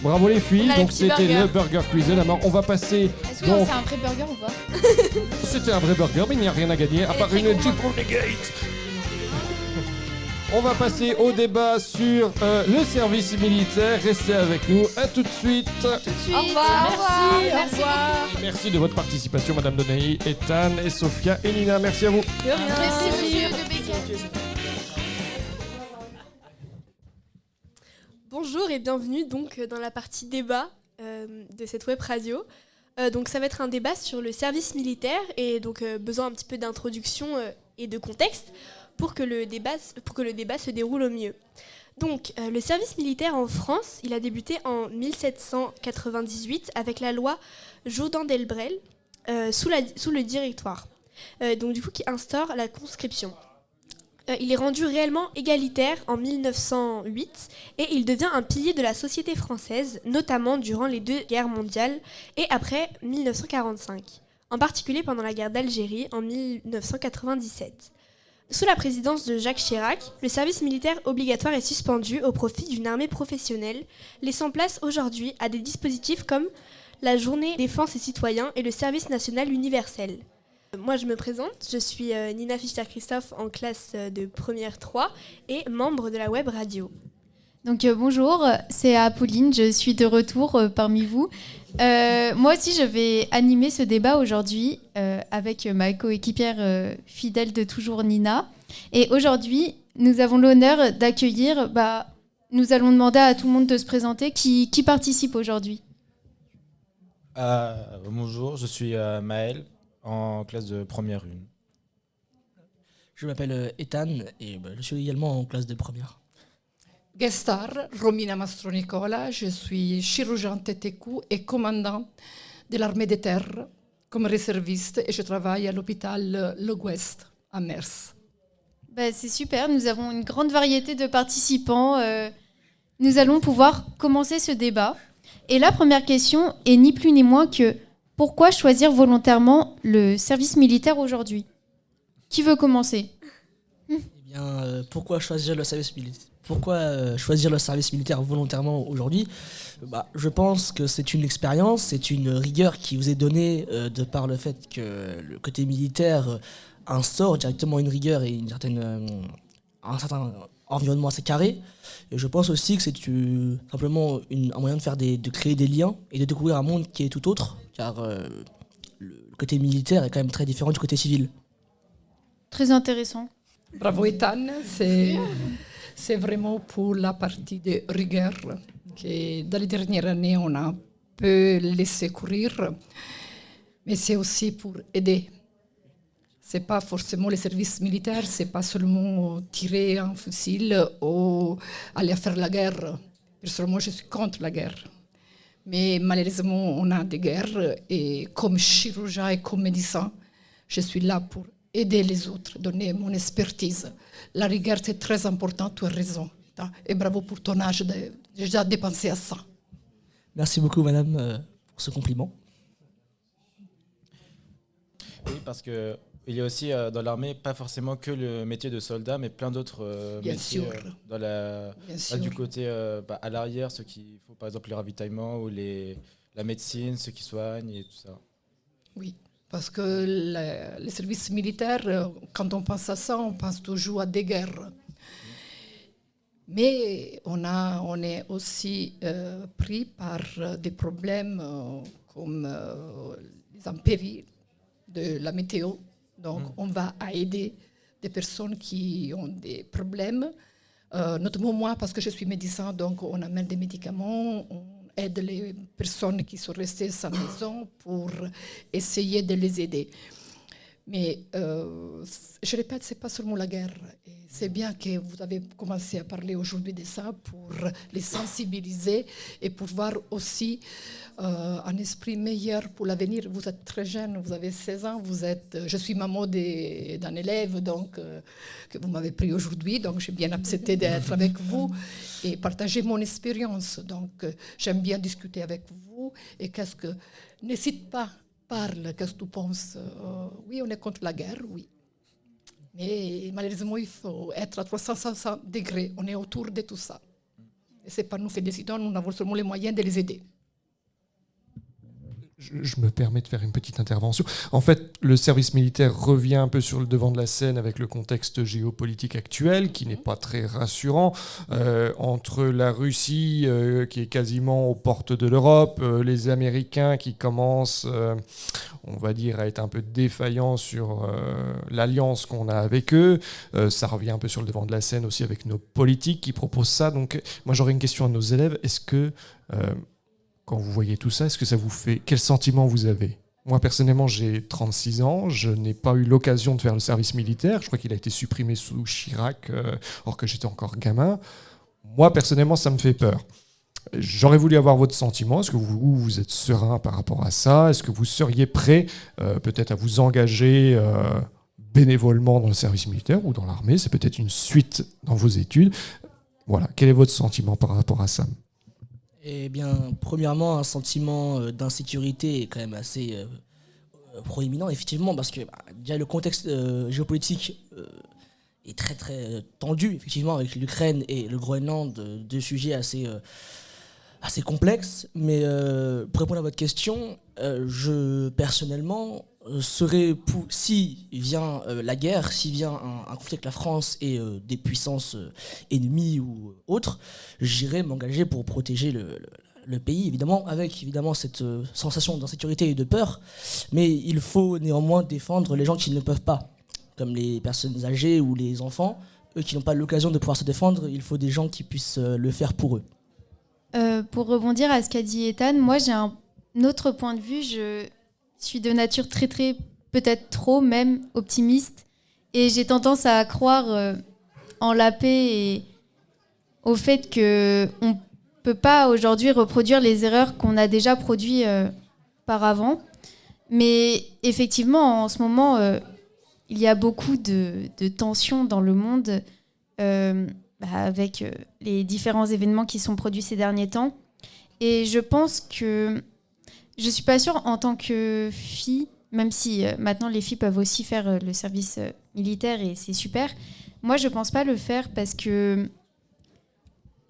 Bravo les filles, On a le donc petit c'était burger. le burger quiz de la mort. On va passer. Est-ce que Donc, c'est un vrai burger ou pas? c'était un vrai burger, mais il n'y a rien à gagner à part une Jeep Renegade. On va passer au débat sur le service militaire. Restez avec nous. À tout de suite. Au revoir. Merci beaucoup. Merci de votre participation, Madame Donaï, Ethan et Sophia et Nina. Merci à vous. Merci, monsieur de Becker. Bonjour et bienvenue donc dans la partie débat de cette web radio. Donc ça va être un débat sur le service militaire et donc besoin un petit peu d'introduction et de contexte pour que le débat se déroule au mieux. Donc le service militaire en France, il a débuté en 1798 avec la loi Jourdan-Delbrel sous le Directoire. Donc du coup qui instaure la conscription. Il est rendu réellement égalitaire en 1908 et il devient un pilier de la société française, notamment durant les 2 guerres mondiales et après 1945, en particulier pendant la guerre d'Algérie en 1997. Sous la présidence de Jacques Chirac, le service militaire obligatoire est suspendu au profit d'une armée professionnelle, laissant place aujourd'hui à des dispositifs comme la Journée défense et citoyens et le service national universel. Moi, je me présente, je suis Nina Fichter-Christophe en classe de première 3 et membre de la web radio. Donc bonjour, c'est Apolline, je suis de retour parmi vous. Moi aussi, je vais animer ce débat aujourd'hui avec ma coéquipière fidèle de toujours, Nina. Et aujourd'hui, nous avons l'honneur d'accueillir, nous allons demander à tout le monde de se présenter. Qui participe aujourd'hui? Bonjour, je suis Maël, en classe de première 1. Je m'appelle Ethan et je suis également en classe de première. Guest star, Romina Mastro-Nicola, je suis chirurgien tête et cou et commandant de l'armée des terres comme réserviste et je travaille à l'hôpital Le Ouest à Mers. C'est super, nous avons une grande variété de participants. Nous allons pouvoir commencer ce débat. Et la première question est ni plus ni moins que pourquoi choisir volontairement le service militaire aujourd'hui? Qui veut commencer? Eh bien, pourquoi choisir le service militaire? Pourquoi choisir le service militaire volontairement aujourd'hui? Je pense que c'est une expérience, c'est une rigueur qui vous est donnée de par le fait que le côté militaire instaure directement une rigueur et un certain environnement assez carré. Et je pense aussi que c'est simplement un moyen de créer des liens et de découvrir un monde qui est tout autre, car le côté militaire est quand même très différent du côté civil. Très intéressant. Bravo Ethan, c'est vraiment pour la partie de rigueur que dans les dernières années on a un peu laissé courir, mais c'est aussi pour aider. C'est pas forcément le service militaire, c'est pas seulement tirer un fusil ou aller faire la guerre. Personnellement, je suis contre la guerre. Mais malheureusement, on a des guerres et comme chirurgien et comme médecin, je suis là pour aider les autres, donner mon expertise. La rigueur, c'est très important, tu as raison. Et bravo pour ton âge de déjà dépenser à ça. Merci beaucoup, madame, pour ce compliment. Oui, parce que il y a aussi dans l'armée pas forcément que le métier de soldat, mais plein d'autres Bien métiers sûr. Dans Bien sûr. du côté à l'arrière, ceux qui font par exemple les ravitaillements ou la médecine, ceux qui soignent et tout ça. Oui, parce que les services militaires, quand on pense à ça, on pense toujours à des guerres. Mais on est aussi pris par des problèmes comme les impéries de la météo. Donc, on va aider des personnes qui ont des problèmes. Notamment moi, parce que je suis médecin, donc on amène des médicaments, on aide les personnes qui sont restées sans maison pour essayer de les aider. Mais je répète, ce n'est pas seulement la guerre. Et c'est bien que vous avez commencé à parler aujourd'hui de ça pour les sensibiliser et pour voir aussi un esprit meilleur pour l'avenir. Vous êtes très jeune, vous avez 16 ans, je suis maman d'un élève donc, que vous m'avez pris aujourd'hui, donc j'ai bien accepté d'être avec vous et partager mon expérience. Donc j'aime bien discuter avec vous et n'hésite pas. Parle, qu'est-ce que tu penses? Oui, on est contre la guerre, oui. Mais malheureusement, il faut être à 360 degrés. On est autour de tout ça. Et ce n'est pas nous qui décidons, nous avons seulement les moyens de les aider. Je me permets de faire une petite intervention. En fait, le service militaire revient un peu sur le devant de la scène avec le contexte géopolitique actuel, qui n'est pas très rassurant, entre la Russie qui est quasiment aux portes de l'Europe, les Américains qui commencent, on va dire, à être un peu défaillants sur l'alliance qu'on a avec eux. Ça revient un peu sur le devant de la scène aussi avec nos politiques qui proposent ça. Donc, moi, j'aurais une question à nos élèves. Est-ce que... quand vous voyez tout ça, est-ce que ça vous fait... Quel sentiment vous avez? Moi, personnellement, j'ai 36 ans. Je n'ai pas eu l'occasion de faire le service militaire. Je crois qu'il a été supprimé sous Chirac, alors que j'étais encore gamin. Moi, personnellement, ça me fait peur. J'aurais voulu avoir votre sentiment. Est-ce que vous êtes serein par rapport à ça? Est-ce que vous seriez prêt peut-être à vous engager bénévolement dans le service militaire ou dans l'armée? C'est peut-être une suite dans vos études. Voilà. Quel est votre sentiment par rapport à ça? Eh bien, premièrement, un sentiment d'insécurité est quand même assez proéminent, effectivement, parce que déjà le contexte géopolitique est très très tendu, effectivement, avec l'Ukraine et le Groenland, deux sujets assez complexes. Mais pour répondre à votre question, je personnellement serais pour, si vient la guerre, si vient un conflit avec la France et des puissances ennemies ou autres, j'irais m'engager pour protéger le pays, évidemment, avec évidemment cette sensation d'insécurité et de peur, mais il faut néanmoins défendre les gens qui ne peuvent pas, comme les personnes âgées ou les enfants, eux qui n'ont pas l'occasion de pouvoir se défendre, il faut des gens qui puissent le faire pour eux. Pour rebondir à ce qu'a dit Ethan, moi j'ai un autre point de vue, je suis de nature très très, peut-être trop même, optimiste, et j'ai tendance à croire en la paix et au fait qu'on ne peut pas aujourd'hui reproduire les erreurs qu'on a déjà produites par avant. Mais effectivement, en ce moment, il y a beaucoup de tensions dans le monde avec les différents événements qui sont produits ces derniers temps. Et je pense que je ne suis pas sûre, en tant que fille, même si maintenant les filles peuvent aussi faire le service militaire et c'est super, moi je ne pense pas le faire parce que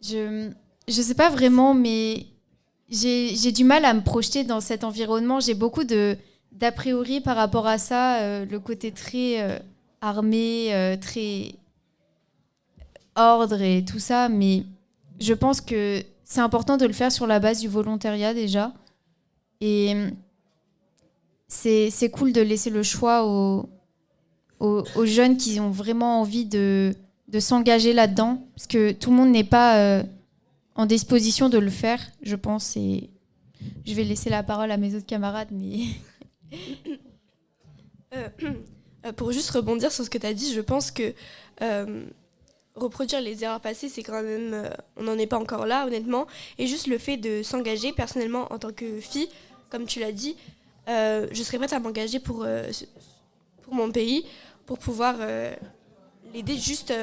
je ne sais pas vraiment, mais j'ai du mal à me projeter dans cet environnement. J'ai beaucoup d'a priori par rapport à ça, le côté très armé, très ordre et tout ça, mais je pense que c'est important de le faire sur la base du volontariat déjà. Et c'est cool de laisser le choix aux jeunes qui ont vraiment envie de s'engager là-dedans, parce que tout le monde n'est pas en disposition de le faire, je pense. Et je vais laisser la parole à mes autres camarades, mais... Pour juste rebondir sur ce que tu as dit, je pense que reproduire les erreurs passées, c'est quand même... on n'en est pas encore là, honnêtement. Et juste le fait de s'engager, personnellement, en tant que fille, comme tu l'as dit, je serais prête à m'engager pour mon pays, pour pouvoir l'aider juste,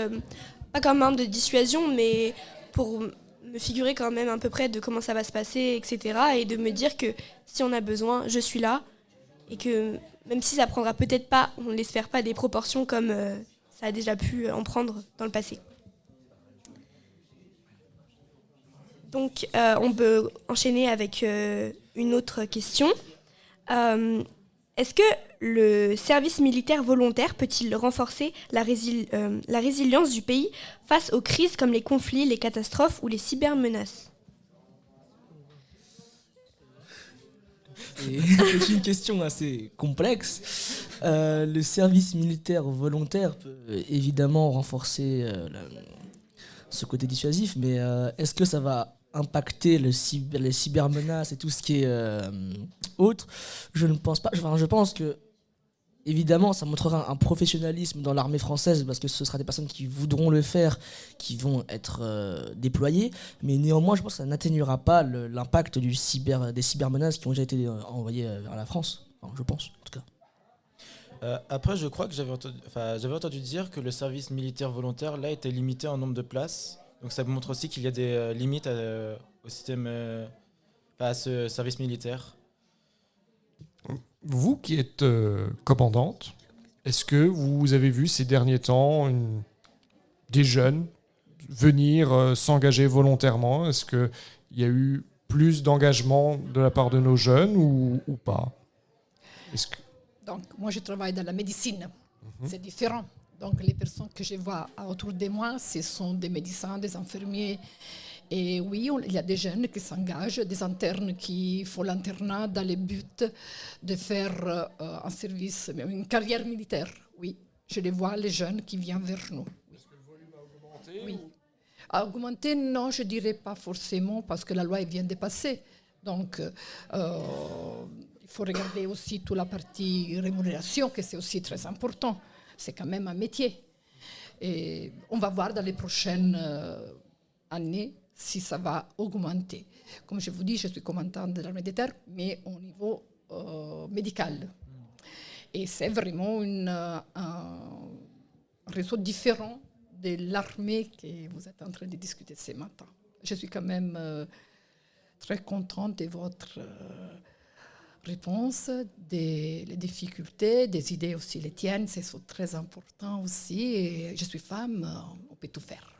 pas comme arme de dissuasion, mais pour me figurer quand même à peu près de comment ça va se passer, etc. Et de me dire que si on a besoin, je suis là. Et que même si ça prendra peut-être pas, on ne l'espère pas, des proportions comme ça a déjà pu en prendre dans le passé. Donc, on peut enchaîner avec une autre question. Est-ce que le service militaire volontaire peut-il renforcer la résilience du pays face aux crises comme les conflits, les catastrophes ou les cybermenaces ? C'est une question assez complexe. Le service militaire volontaire peut évidemment renforcer ce côté dissuasif, mais est-ce que ça va impacter les cybermenaces et tout ce qui est autre ? Je ne pense pas. Enfin, je pense que évidemment, ça montrera un professionnalisme dans l'armée française parce que ce sera des personnes qui voudront le faire, qui vont être déployées. Mais néanmoins, je pense que ça n'atténuera pas l'impact des cybermenaces qui ont déjà été envoyées vers la France. Enfin, je pense, en tout cas. Après, je crois que j'avais entendu dire que le service militaire volontaire là était limité en nombre de places. Donc ça montre aussi qu'il y a des limites au système, à ce service militaire. Vous qui êtes commandante, est-ce que vous avez vu ces derniers temps des jeunes venir s'engager volontairement ? Est-ce qu'il y a eu plus d'engagement de la part de nos jeunes ou pas ? Donc, moi, je travaille dans la médecine. C'est différent. Donc, les personnes que je vois autour de moi, ce sont des médecins, des infirmiers. Et oui, il y a des jeunes qui s'engagent, des internes qui font l'internat dans le but de faire un service, une carrière militaire. Oui, je les vois, les jeunes qui viennent vers nous. Est-ce que le volume a augmenté ? Oui. Augmenter, non, je ne dirais pas forcément, parce que la loi vient de passer. Donc, il faut regarder aussi toute la partie rémunération, que c'est aussi très important. C'est quand même un métier. Et on va voir dans les prochaines années si ça va augmenter. Comme je vous dis, je suis commandante de l'armée de terre, mais au niveau médical. Et c'est vraiment un réseau différent de l'armée que vous êtes en train de discuter ce matin. Je suis quand même très contente de votre réponse, des difficultés, des idées aussi, les tiennes, c'est très important aussi. Et je suis femme, on peut tout faire.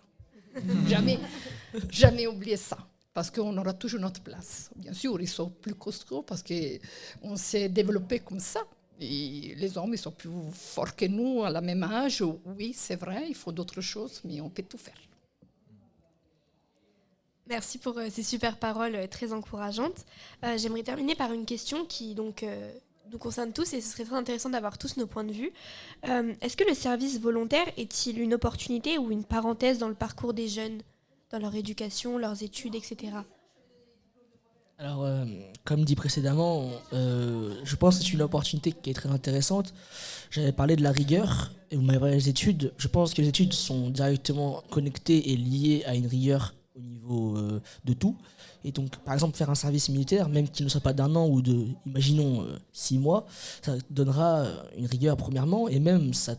Jamais oublier ça, parce qu'on aura toujours notre place. Bien sûr, ils sont plus costauds parce qu'on s'est développé comme ça. Et les hommes, ils sont plus forts que nous à la même âge. Oui, c'est vrai, il faut d'autres choses, mais on peut tout faire. Merci pour ces super paroles très encourageantes. J'aimerais terminer par une question qui nous concerne tous et ce serait très intéressant d'avoir tous nos points de vue. Est-ce que le service volontaire est-il une opportunité ou une parenthèse dans le parcours des jeunes, dans leur éducation, leurs études, etc. ? Alors, comme dit précédemment, je pense que c'est une opportunité qui est très intéressante. J'avais parlé de la rigueur et vous m'avez parlé des études. Je pense que les études sont directement connectées et liées à une rigueur au niveau de tout. Et donc, par exemple, faire un service militaire, même qu'il ne soit pas d'1 an ou imaginons, 6 mois, ça donnera une rigueur premièrement, et même ça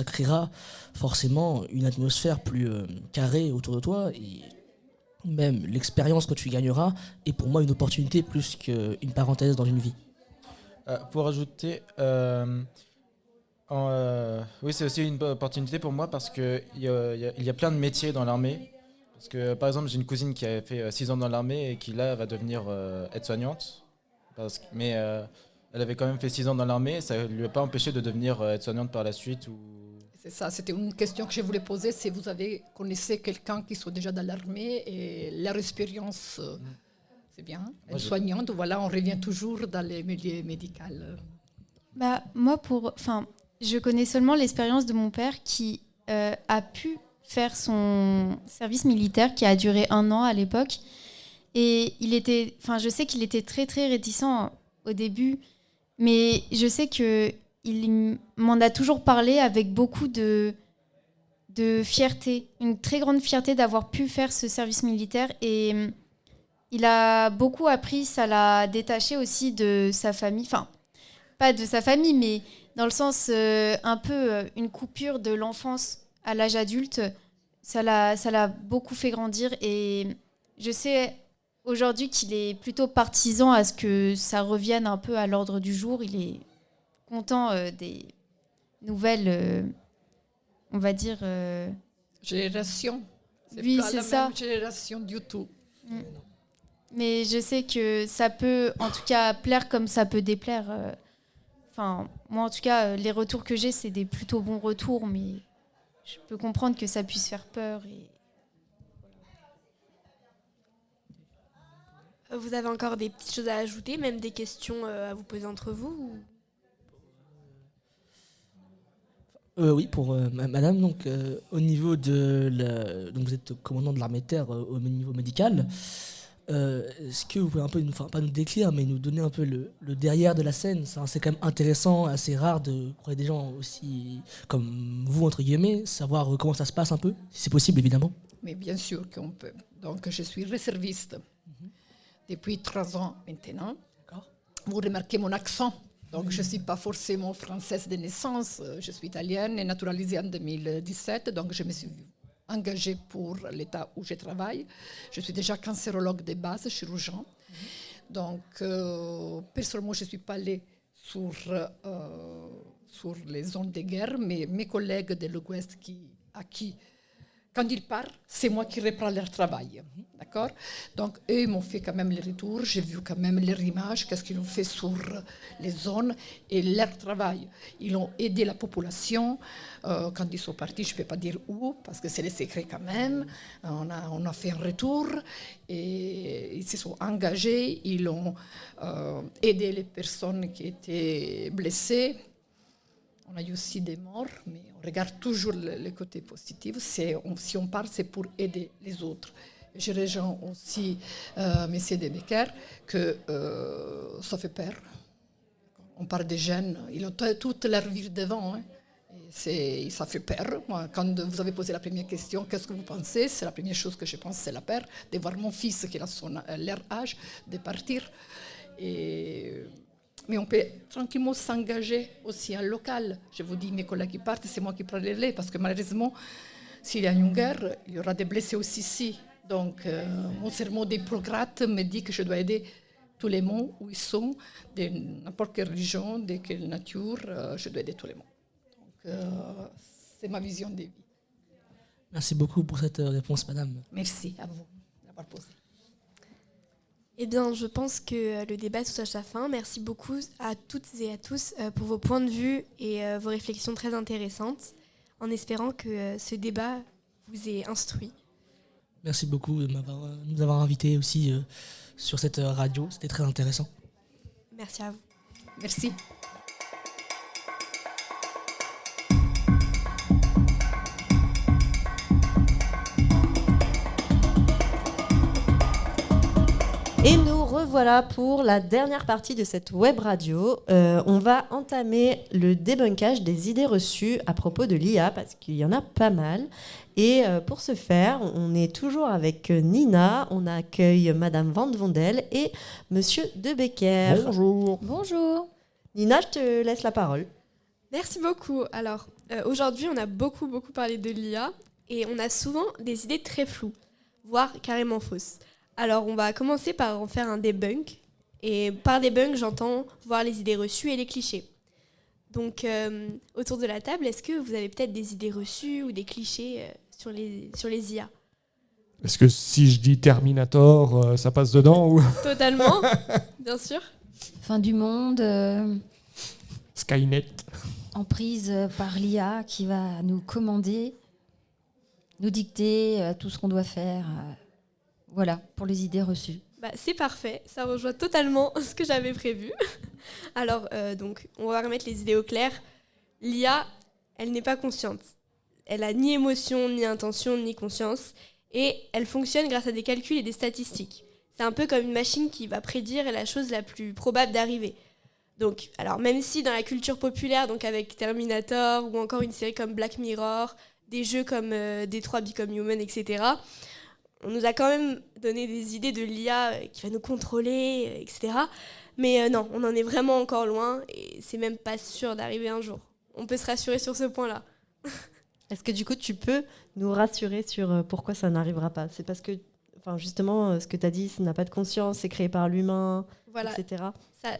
créera forcément une atmosphère plus carrée autour de toi, et même l'expérience que tu gagneras est pour moi une opportunité plus qu'une parenthèse dans une vie. Pour ajouter, oui, c'est aussi une opportunité pour moi parce qu'il y a plein de métiers dans l'armée. Parce que, par exemple, j'ai une cousine qui a fait 6 ans dans l'armée et qui, là, va devenir aide-soignante. Mais elle avait quand même fait 6 ans dans l'armée, ça ne lui a pas empêché de devenir aide-soignante par la suite. C'est ça, c'était une question que je voulais poser. Si vous connaissez quelqu'un qui soit déjà dans l'armée et leur expérience, c'est bien. Aide-soignante, voilà, on revient toujours dans les milieux médicaux. Moi, je connais seulement l'expérience de mon père qui a pu faire son service militaire qui a duré 1 an à l'époque. Et je sais qu'il était très très réticent au début, mais je sais qu'il m'en a toujours parlé avec beaucoup de fierté, une très grande fierté d'avoir pu faire ce service militaire. Et il a beaucoup appris, ça l'a détaché aussi de sa famille, enfin, pas de sa famille, mais dans le sens un peu une coupure de l'enfance à l'âge adulte, ça l'a beaucoup fait grandir et je sais aujourd'hui qu'il est plutôt partisan à ce que ça revienne un peu à l'ordre du jour. Il est content des nouvelles, on va dire... Génération. Oui, pas c'est la ça. même génération du tout. Mais je sais que ça peut, en tout cas, plaire comme ça peut déplaire. Enfin, moi, en tout cas, les retours que j'ai, c'est des plutôt bons retours, mais je peux comprendre que ça puisse faire peur. Vous avez encore des petites choses à ajouter, même des questions à vous poser entre vous Oui, pour madame, donc au niveau de donc vous êtes commandant de l'armée de terre au niveau médical. Est-ce que vous pouvez un peu, pas nous décrire, mais nous donner un peu le derrière de la scène? C'est quand même intéressant, assez rare de croiser des gens aussi comme vous, entre guillemets, savoir comment ça se passe un peu, si c'est possible évidemment. Mais bien sûr qu'on peut. Donc je suis réserviste depuis 3 ans maintenant. Vous remarquez mon accent. Donc, je ne suis pas forcément française de naissance, je suis italienne et naturalisée en 2017, donc je me suis engagée pour l'État où je travaille. Je suis déjà cancérologue de base, chirurgien. Donc, personnellement, je ne suis pas allée sur les zones de guerre, mais mes collègues de l'Ouest à qui, quand ils partent, c'est moi qui reprends leur travail. D'accord? Donc, eux m'ont fait quand même les retours, j'ai vu quand même leur image, qu'est-ce qu'ils ont fait sur les zones et leur travail. Ils ont aidé la population. Quand ils sont partis, je ne peux pas dire où, parce que c'est le secret quand même. On a fait un retour et ils se sont engagés. Ils ont aidé les personnes qui étaient blessées. On a eu aussi des morts, mais on regarde toujours le côté positif. Si on parle, c'est pour aider les autres. Je rejoins aussi M. De Becker que ça fait peur. On parle des jeunes, ils ont toute leur vie devant. Hein. Et ça fait peur. Moi, quand vous avez posé la première question, qu'est-ce que vous pensez? C'est la première chose que je pense, c'est la peur de voir mon fils qui a leur âge, de partir. Mais on peut tranquillement s'engager aussi en local. Je vous dis, mes collègues qui partent, c'est moi qui prends les relais, parce que malheureusement, s'il y a une guerre, il y aura des blessés aussi ici. Donc, mon serment d'Hippocrate me dit que je dois aider tous les mondes où ils sont, de n'importe quelle religion, de quelle nature, je dois aider tous les mondes. Donc, c'est ma vision de vie. Merci beaucoup pour cette réponse, madame. Merci à vous d'avoir posé. Eh bien, je pense que le débat touche à sa fin. Merci beaucoup à toutes et à tous pour vos points de vue et vos réflexions très intéressantes, en espérant que ce débat vous ait instruit. Merci beaucoup de nous avoir invités aussi sur cette radio. C'était très intéressant. Merci à vous. Merci. Et nous revoilà pour la dernière partie de cette web radio. On va entamer le débunkage des idées reçues à propos de l'IA, parce qu'il y en a pas mal. Et pour ce faire, on est toujours avec Nina, on accueille Madame Van Vondel et Monsieur De Becker. Bonjour. Bonjour. Nina, je te laisse la parole. Merci beaucoup. Alors, aujourd'hui, on a beaucoup parlé de l'IA et on a souvent des idées très floues, voire carrément fausses. Alors, on va commencer par en faire un debunk. Et par debunk, j'entends voir les idées reçues et les clichés. Donc, autour de la table, est-ce que vous avez peut-être des idées reçues ou des clichés sur les IA? Est-ce que si je dis Terminator, ça passe dedans ou... Totalement, bien sûr. Fin du monde, Skynet. emprise par l'IA qui va nous commander, nous dicter tout ce qu'on doit faire. Voilà, pour les idées reçues. Bah, c'est parfait, ça rejoint totalement ce que j'avais prévu. Alors, donc, on va remettre les idées au clair. L'IA, elle n'est pas consciente. Elle a ni émotion, ni intention, ni conscience. Et elle fonctionne grâce à des calculs et des statistiques. C'est un peu comme une machine qui va prédire la chose la plus probable d'arriver. Donc, alors, même si dans la culture populaire, donc avec Terminator, ou encore une série comme Black Mirror, des jeux comme Detroit Become Human, etc., on nous a quand même donné des idées de l'IA qui va nous contrôler, etc. Mais non, on en est vraiment encore loin et c'est même pas sûr d'arriver un jour. On peut se rassurer sur ce point-là. Est-ce que du coup, tu peux nous rassurer sur pourquoi ça n'arrivera pas? C'est parce que enfin justement, ce que tu as dit, ça n'a pas de conscience, c'est créé par l'humain, Voilà. etc.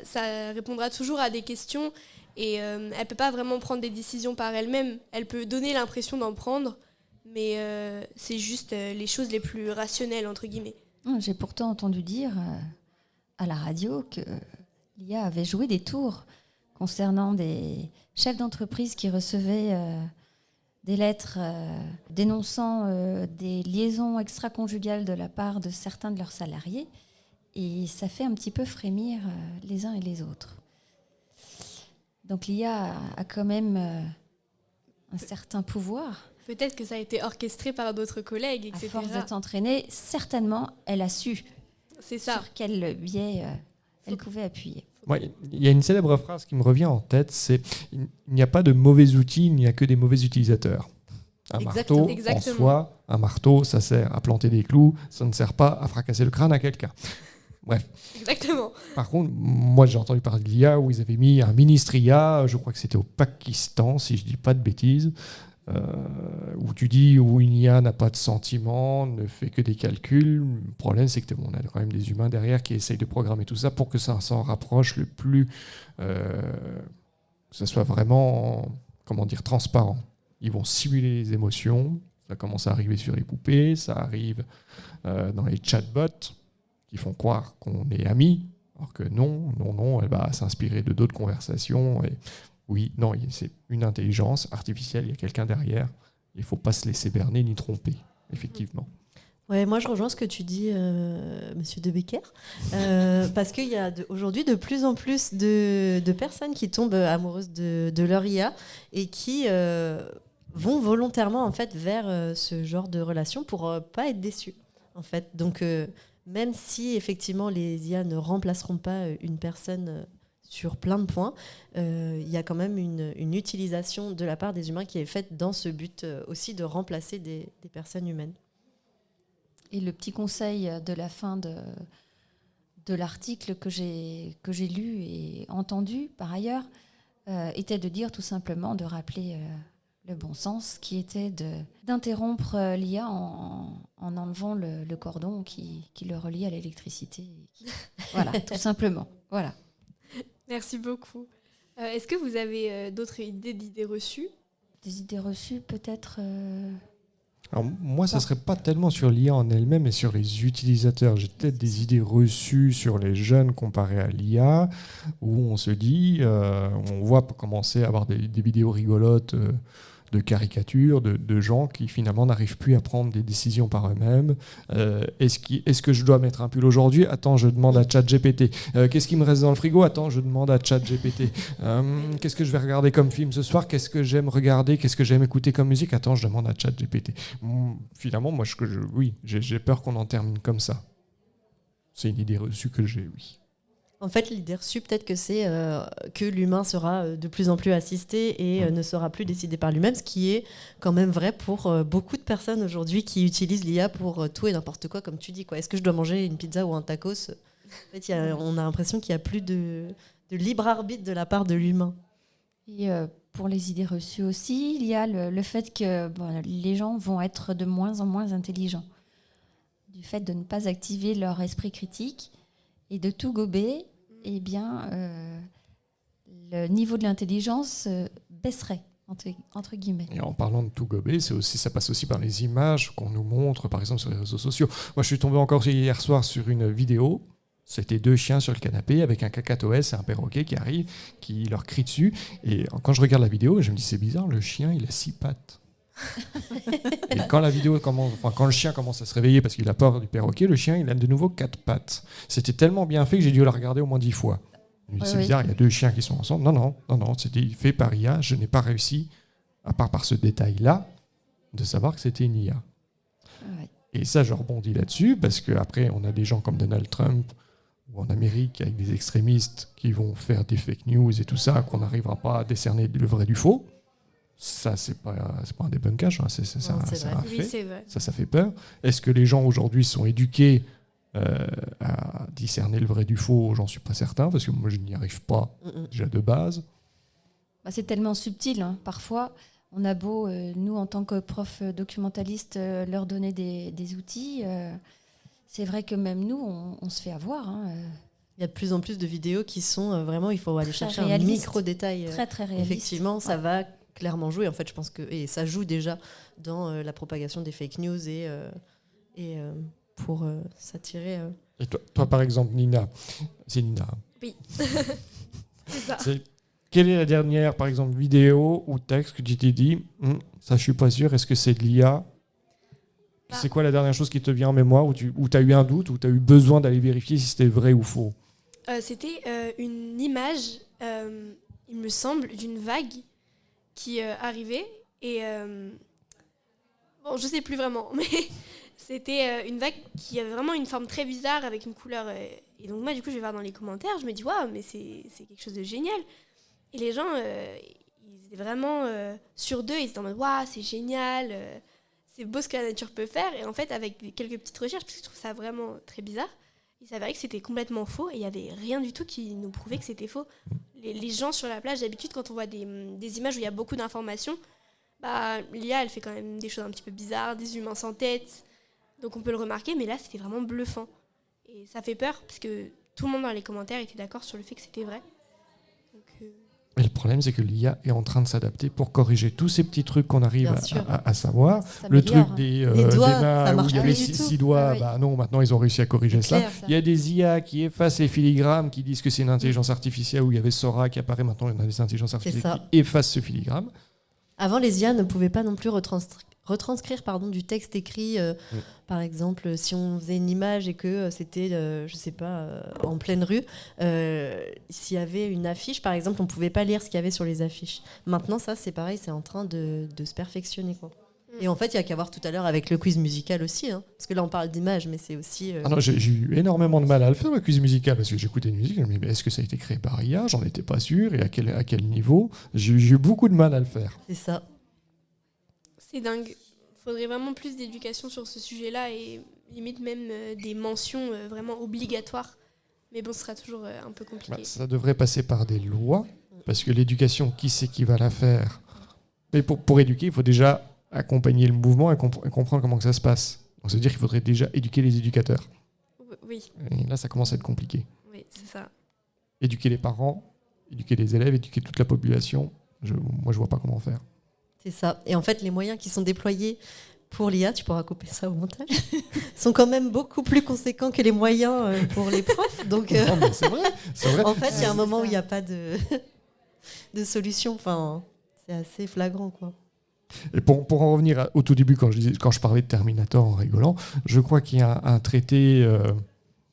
Ça répondra toujours à des questions et elle peut pas vraiment prendre des décisions par elle-même. Elle peut donner l'impression d'en prendre, mais c'est juste les choses les plus rationnelles, entre guillemets. J'ai pourtant entendu dire à la radio que l'IA avait joué des tours concernant des chefs d'entreprise qui recevaient des lettres dénonçant des liaisons extra-conjugales de la part de certains de leurs salariés. Et ça fait un petit peu frémir les uns et les autres. Donc l'IA a quand même un certain pouvoir. Peut-être que ça a été orchestré par d'autres collègues, etc. À force d'être entraînée, certainement, elle a su sur quel biais elle pouvait appuyer. Ouais, il y a une célèbre phrase qui me revient en tête, c'est « Il n'y a pas de mauvais outils, il n'y a que des mauvais utilisateurs ». Un marteau, en soi, un marteau, ça sert à planter des clous, ça ne sert pas à fracasser le crâne à quelqu'un. Bref. Exactement. Par contre, moi j'ai entendu parler de l'IA où ils avaient mis un ministre IA, je crois que c'était au Pakistan, si je dis pas de bêtises, où tu dis où une IA n'a pas de sentiments, ne fait que des calculs. Le problème, c'est que on a quand même des humains derrière qui essayent de programmer tout ça pour que ça s'en rapproche le plus, que ça soit vraiment, comment dire, transparent. Ils vont simuler les émotions. Ça commence à arriver sur les poupées, ça arrive dans les chatbots qui font croire qu'on est amis, alors que non, elle va s'inspirer de d'autres conversations. Et oui, non, c'est une intelligence artificielle, il y a quelqu'un derrière. Il ne faut pas se laisser berner ni tromper, effectivement. Ouais, moi je rejoins ce que tu dis, Monsieur De Becker, parce qu'il y a aujourd'hui de plus en plus de personnes qui tombent amoureuses de leur IA et qui vont volontairement en fait vers ce genre de relation pour pas être déçues, en fait. Donc même si effectivement les IA ne remplaceront pas une personne sur plein de points, il y a quand même une utilisation de la part des humains qui est faite dans ce but aussi de remplacer des personnes humaines. Et le petit conseil de la fin de l'article que j'ai lu et entendu par ailleurs était de dire tout simplement, de rappeler le bon sens, qui était d'interrompre l'IA en enlevant le cordon qui le relie à l'électricité. Voilà, tout simplement. Voilà. Merci beaucoup. Est-ce que vous avez d'autres d'idées reçues ? Des idées reçues, peut-être Alors, moi, ça ne serait pas tellement sur l'IA en elle-même, mais sur les utilisateurs. J'ai peut-être des idées reçues sur les jeunes comparées à l'IA, où on se dit, on voit commencer à avoir des vidéos rigolotes de caricatures, de gens qui finalement n'arrivent plus à prendre des décisions par eux-mêmes. Est-ce que je dois mettre un pull aujourd'hui ? Attends, je demande à ChatGPT. Qu'est-ce qui me reste dans le frigo ? Attends, je demande à ChatGPT. Qu'est-ce que je vais regarder comme film ce soir ? Qu'est-ce que j'aime regarder ? Qu'est-ce que j'aime écouter comme musique ? Attends, je demande à ChatGPT. Finalement, moi, j'ai peur qu'on en termine comme ça. C'est une idée reçue que j'ai, oui. En fait, l'idée reçue, peut-être que c'est que l'humain sera de plus en plus assisté et ne sera plus décidé par lui-même, ce qui est quand même vrai pour beaucoup de personnes aujourd'hui qui utilisent l'IA pour tout et n'importe quoi, comme tu dis. Est-ce que je dois manger une pizza ou un tacos ? En fait, on a l'impression qu'il n'y a plus de libre arbitre de la part de l'humain. Et pour les idées reçues aussi, il y a le fait que les gens vont être de moins en moins intelligents. Du fait de ne pas activer leur esprit critique et de tout gober, eh bien, le niveau de l'intelligence baisserait, entre guillemets. Et en parlant de tout gober, ça passe aussi par les images qu'on nous montre, par exemple, sur les réseaux sociaux. Moi, je suis tombé encore hier soir sur une vidéo. C'était 2 chiens sur le canapé avec un cacatoès et un perroquet qui arrive, qui leur crie dessus. Et quand je regarde la vidéo, je me dis, c'est bizarre, le chien, il a 6 pattes. Et quand le chien commence à se réveiller parce qu'il a peur du perroquet, le chien il a de nouveau 4 pattes. C'était tellement bien fait que j'ai dû la regarder au moins 10 fois. C'est bizarre, il y a 2 chiens qui sont ensemble. Non, c'était fait par IA. Je n'ai pas réussi, à part par ce détail-là, de savoir que c'était une IA. Et ça, je rebondis là-dessus parce qu'après, on a des gens comme Donald Trump ou en Amérique avec des extrémistes qui vont faire des fake news et tout ça, qu'on n'arrivera pas à décerner le vrai du faux. Ça, c'est pas un débunkage, c'est un fait. Vrai. Ça fait peur. Est-ce que les gens aujourd'hui sont éduqués à discerner le vrai du faux ? J'en suis pas certain, parce que moi, je n'y arrive pas déjà de base. C'est tellement subtil, hein. Parfois, on a beau, nous, en tant que prof documentaliste, leur donner des outils, c'est vrai que même nous, on se fait avoir. Il y a de plus en plus de vidéos qui sont vraiment, il faut aller Très chercher réaliste. un micro-détail. Très, très réaliste. Effectivement, ça va clairement jouer. En fait, je pense et ça joue déjà dans la propagation des fake news et pour s'attirer. Et toi, par exemple, Nina, c'est Nina. Oui. C'est ça. Quelle est la dernière, par exemple, vidéo ou texte que tu t'es dit, ça je suis pas sûr, est-ce que c'est de l'IA? C'est quoi la dernière chose qui te vient en mémoire où tu as eu un doute, où tu as eu besoin d'aller vérifier si c'était vrai ou faux? C'était une image, il me semble, d'une vague qui arrivait. Et bon, je sais plus vraiment, mais c'était une vague qui avait vraiment une forme très bizarre avec une couleur. Et donc moi, du coup, je vais voir dans les commentaires, je me dis, waouh, mais c'est quelque chose de génial. Et les gens, ils étaient vraiment sur d'eux, ils étaient en mode, waouh, c'est génial, c'est beau ce que la nature peut faire. Et en fait, avec quelques petites recherches, parce que je trouve ça vraiment très bizarre, il s'avérait que c'était complètement faux et il n'y avait rien du tout qui nous prouvait que c'était faux. Les gens sur la plage, d'habitude, quand on voit des images où il y a beaucoup d'informations, l'IA, elle fait quand même des choses un petit peu bizarres, des humains sans tête, donc on peut le remarquer, mais là, c'était vraiment bluffant. Et ça fait peur, parce que tout le monde dans les commentaires était d'accord sur le fait que c'était vrai. Donc, Mais le problème, c'est que l'IA est en train de s'adapter pour corriger tous ces petits trucs qu'on arrive à savoir. Le truc des mains où il y avait 6 doigts, non, maintenant ils ont réussi à corriger ça. Il y a des IA qui effacent les filigrammes, qui disent que c'est une intelligence artificielle, où il y avait Sora qui apparaît maintenant, il y en a des intelligences artificielles qui effacent ce filigrame. Avant, les IA ne pouvaient pas non plus retranscrire du texte écrit. Par exemple, si on faisait une image et que c'était, je sais pas, en pleine rue, s'il y avait une affiche, par exemple, on pouvait pas lire ce qu'il y avait sur les affiches. Maintenant, ça, c'est pareil, c'est en train de se perfectionner, quoi. Et en fait, il y a qu'à voir tout à l'heure avec le quiz musical aussi, parce que là, on parle d'image, mais c'est aussi... j'ai eu énormément de mal à le faire, le quiz musical, parce que j'écoutais une musique, je me disais, mais est-ce que ça a été créé par IA? J'en étais pas sûr, et à quel niveau? J'ai eu beaucoup de mal à le faire. C'est ça. C'est dingue. Il faudrait vraiment plus d'éducation sur ce sujet-là et limite même des mentions vraiment obligatoires. Mais bon, ce sera toujours un peu compliqué. Ça devrait passer par des lois, parce que l'éducation, qui c'est qui va la faire? Mais pour éduquer, il faut déjà accompagner le mouvement et comprendre comment que ça se passe. Donc, ça veut dire qu'il faudrait déjà éduquer les éducateurs. Oui. Et là, ça commence à être compliqué. Oui, c'est ça. Éduquer les parents, éduquer les élèves, éduquer toute la population, moi, je vois pas comment faire. C'est ça. Et en fait, les moyens qui sont déployés pour l'IA, tu pourras couper ça au montage, sont quand même beaucoup plus conséquents que les moyens pour les profs. Donc, non, mais c'est vrai. En fait, il y a un moment où il n'y a pas de solution. Enfin, c'est assez flagrant, quoi. Et pour en revenir au tout début, quand je parlais de Terminator en rigolant, je crois qu'il y a un traité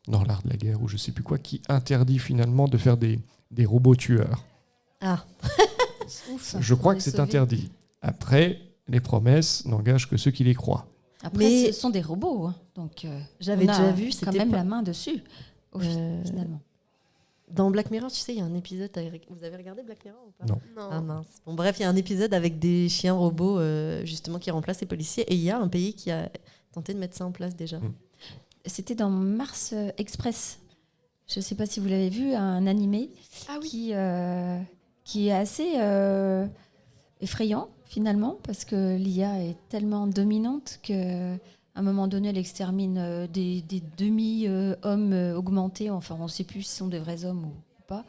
dans l'art de la guerre ou je sais plus quoi qui interdit finalement de faire des robots tueurs. Ah. Je crois que c'est interdit. Après, les promesses n'engagent que ceux qui les croient. Après, ce sont des robots, donc j'avais déjà vu, quand même la main dessus, finalement. Dans Black Mirror, tu sais, il y a un épisode. Vous avez regardé Black Mirror ou pas? Non. Ah mince. Bon, bref, il y a un épisode avec des chiens robots justement qui remplacent les policiers, et il y a un pays qui a tenté de mettre ça en place déjà. C'était dans Mars Express. Je ne sais pas si vous l'avez vu, un animé qui est assez effrayant finalement, parce que l'IA est tellement dominante qu'à un moment donné, elle extermine des demi-hommes augmentés. Enfin, on ne sait plus s'ils sont des vrais hommes ou pas.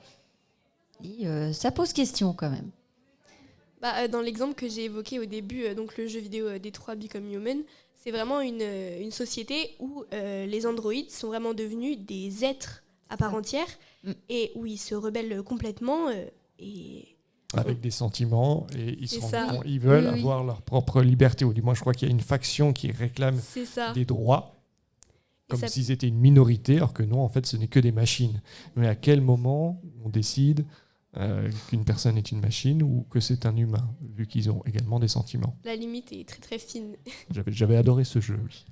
Et ça pose question quand même. Dans l'exemple que j'ai évoqué au début, donc le jeu vidéo Detroit Become Human, c'est vraiment une société où les androïdes sont vraiment devenus des êtres à part entière et où ils se rebellent complètement. Avec des sentiments, et ils veulent avoir leur propre liberté, ou du moins je crois qu'il y a une faction qui réclame des droits, comme s'ils étaient une minorité, alors que non, en fait ce n'est que des machines. Mais à quel moment on décide qu'une personne est une machine ou que c'est un humain, vu qu'ils ont également des sentiments? La limite est très très fine. J'avais adoré ce jeu, oui.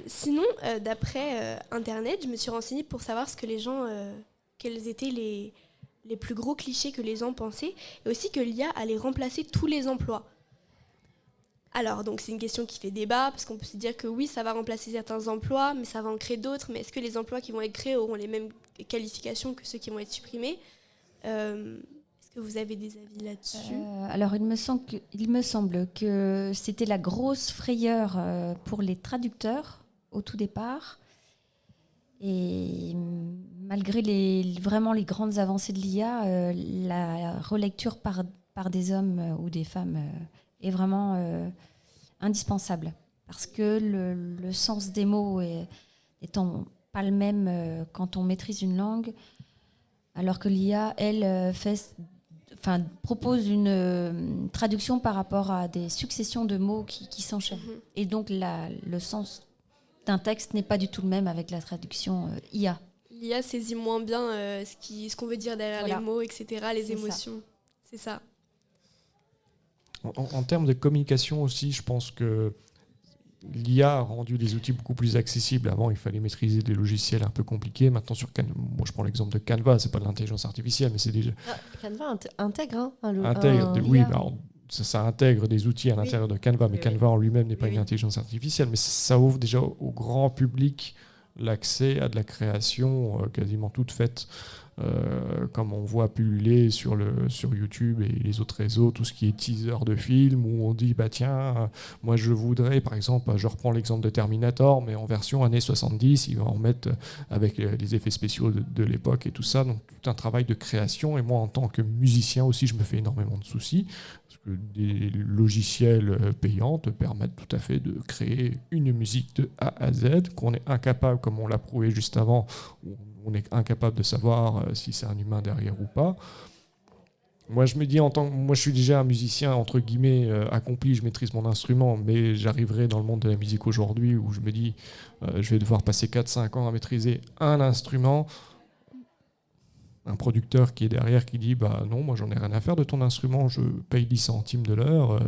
Sinon, d'après Internet, je me suis renseignée pour savoir ce que les gens... quels étaient les plus gros clichés que les gens pensaient, et aussi que l'IA allait remplacer tous les emplois. Alors, donc c'est une question qui fait débat, parce qu'on peut se dire que oui, ça va remplacer certains emplois, mais ça va en créer d'autres. Mais est-ce que les emplois qui vont être créés auront les mêmes qualifications que ceux qui vont être supprimés? Est-ce que vous avez des avis là-dessus? Alors, il me semble que c'était la grosse frayeur pour les traducteurs au tout départ. Et malgré vraiment les grandes avancées de l'IA, la relecture par des hommes ou des femmes est vraiment indispensable. Parce que le sens des mots étant pas le même quand on maîtrise une langue, alors que l'IA, elle, propose une traduction par rapport à des successions de mots qui s'enchaînent. Et donc, le sens d'un texte n'est pas du tout le même avec la traduction IA. L'IA saisit moins bien ce qu'on veut dire derrière les mots, etc., les émotions. C'est ça. En termes de communication aussi, je pense que l'IA a rendu les outils beaucoup plus accessibles. Avant, il fallait maîtriser des logiciels un peu compliqués. Maintenant, moi, je prends l'exemple de Canva. C'est pas de l'intelligence artificielle, mais c'est déjà... Canva intègre oui, ça intègre des outils à l'intérieur de Canva, mais Canva en lui-même n'est pas une intelligence artificielle. Mais ça ouvre déjà au grand public l'accès à de la création quasiment toute faite, comme on voit pulluler sur YouTube et les autres réseaux, tout ce qui est teaser de films, où on dit, tiens, moi je voudrais, par exemple, je reprends l'exemple de Terminator, mais en version années 70, ils vont en mettre avec les effets spéciaux de l'époque et tout ça, donc tout un travail de création. Et moi, en tant que musicien aussi, je me fais énormément de soucis, parce que des logiciels payants te permettent tout à fait de créer une musique de A à Z, qu'on est incapable, comme on l'a prouvé juste avant, on est incapable de savoir si c'est un humain derrière ou pas. Moi, je me dis, moi, je suis déjà un musicien, entre guillemets, accompli, je maîtrise mon instrument, mais j'arriverai dans le monde de la musique aujourd'hui où je me dis, je vais devoir passer 4-5 ans à maîtriser un instrument. Un producteur qui est derrière qui dit, non, moi, j'en ai rien à faire de ton instrument, je paye 10 centimes de l'heure,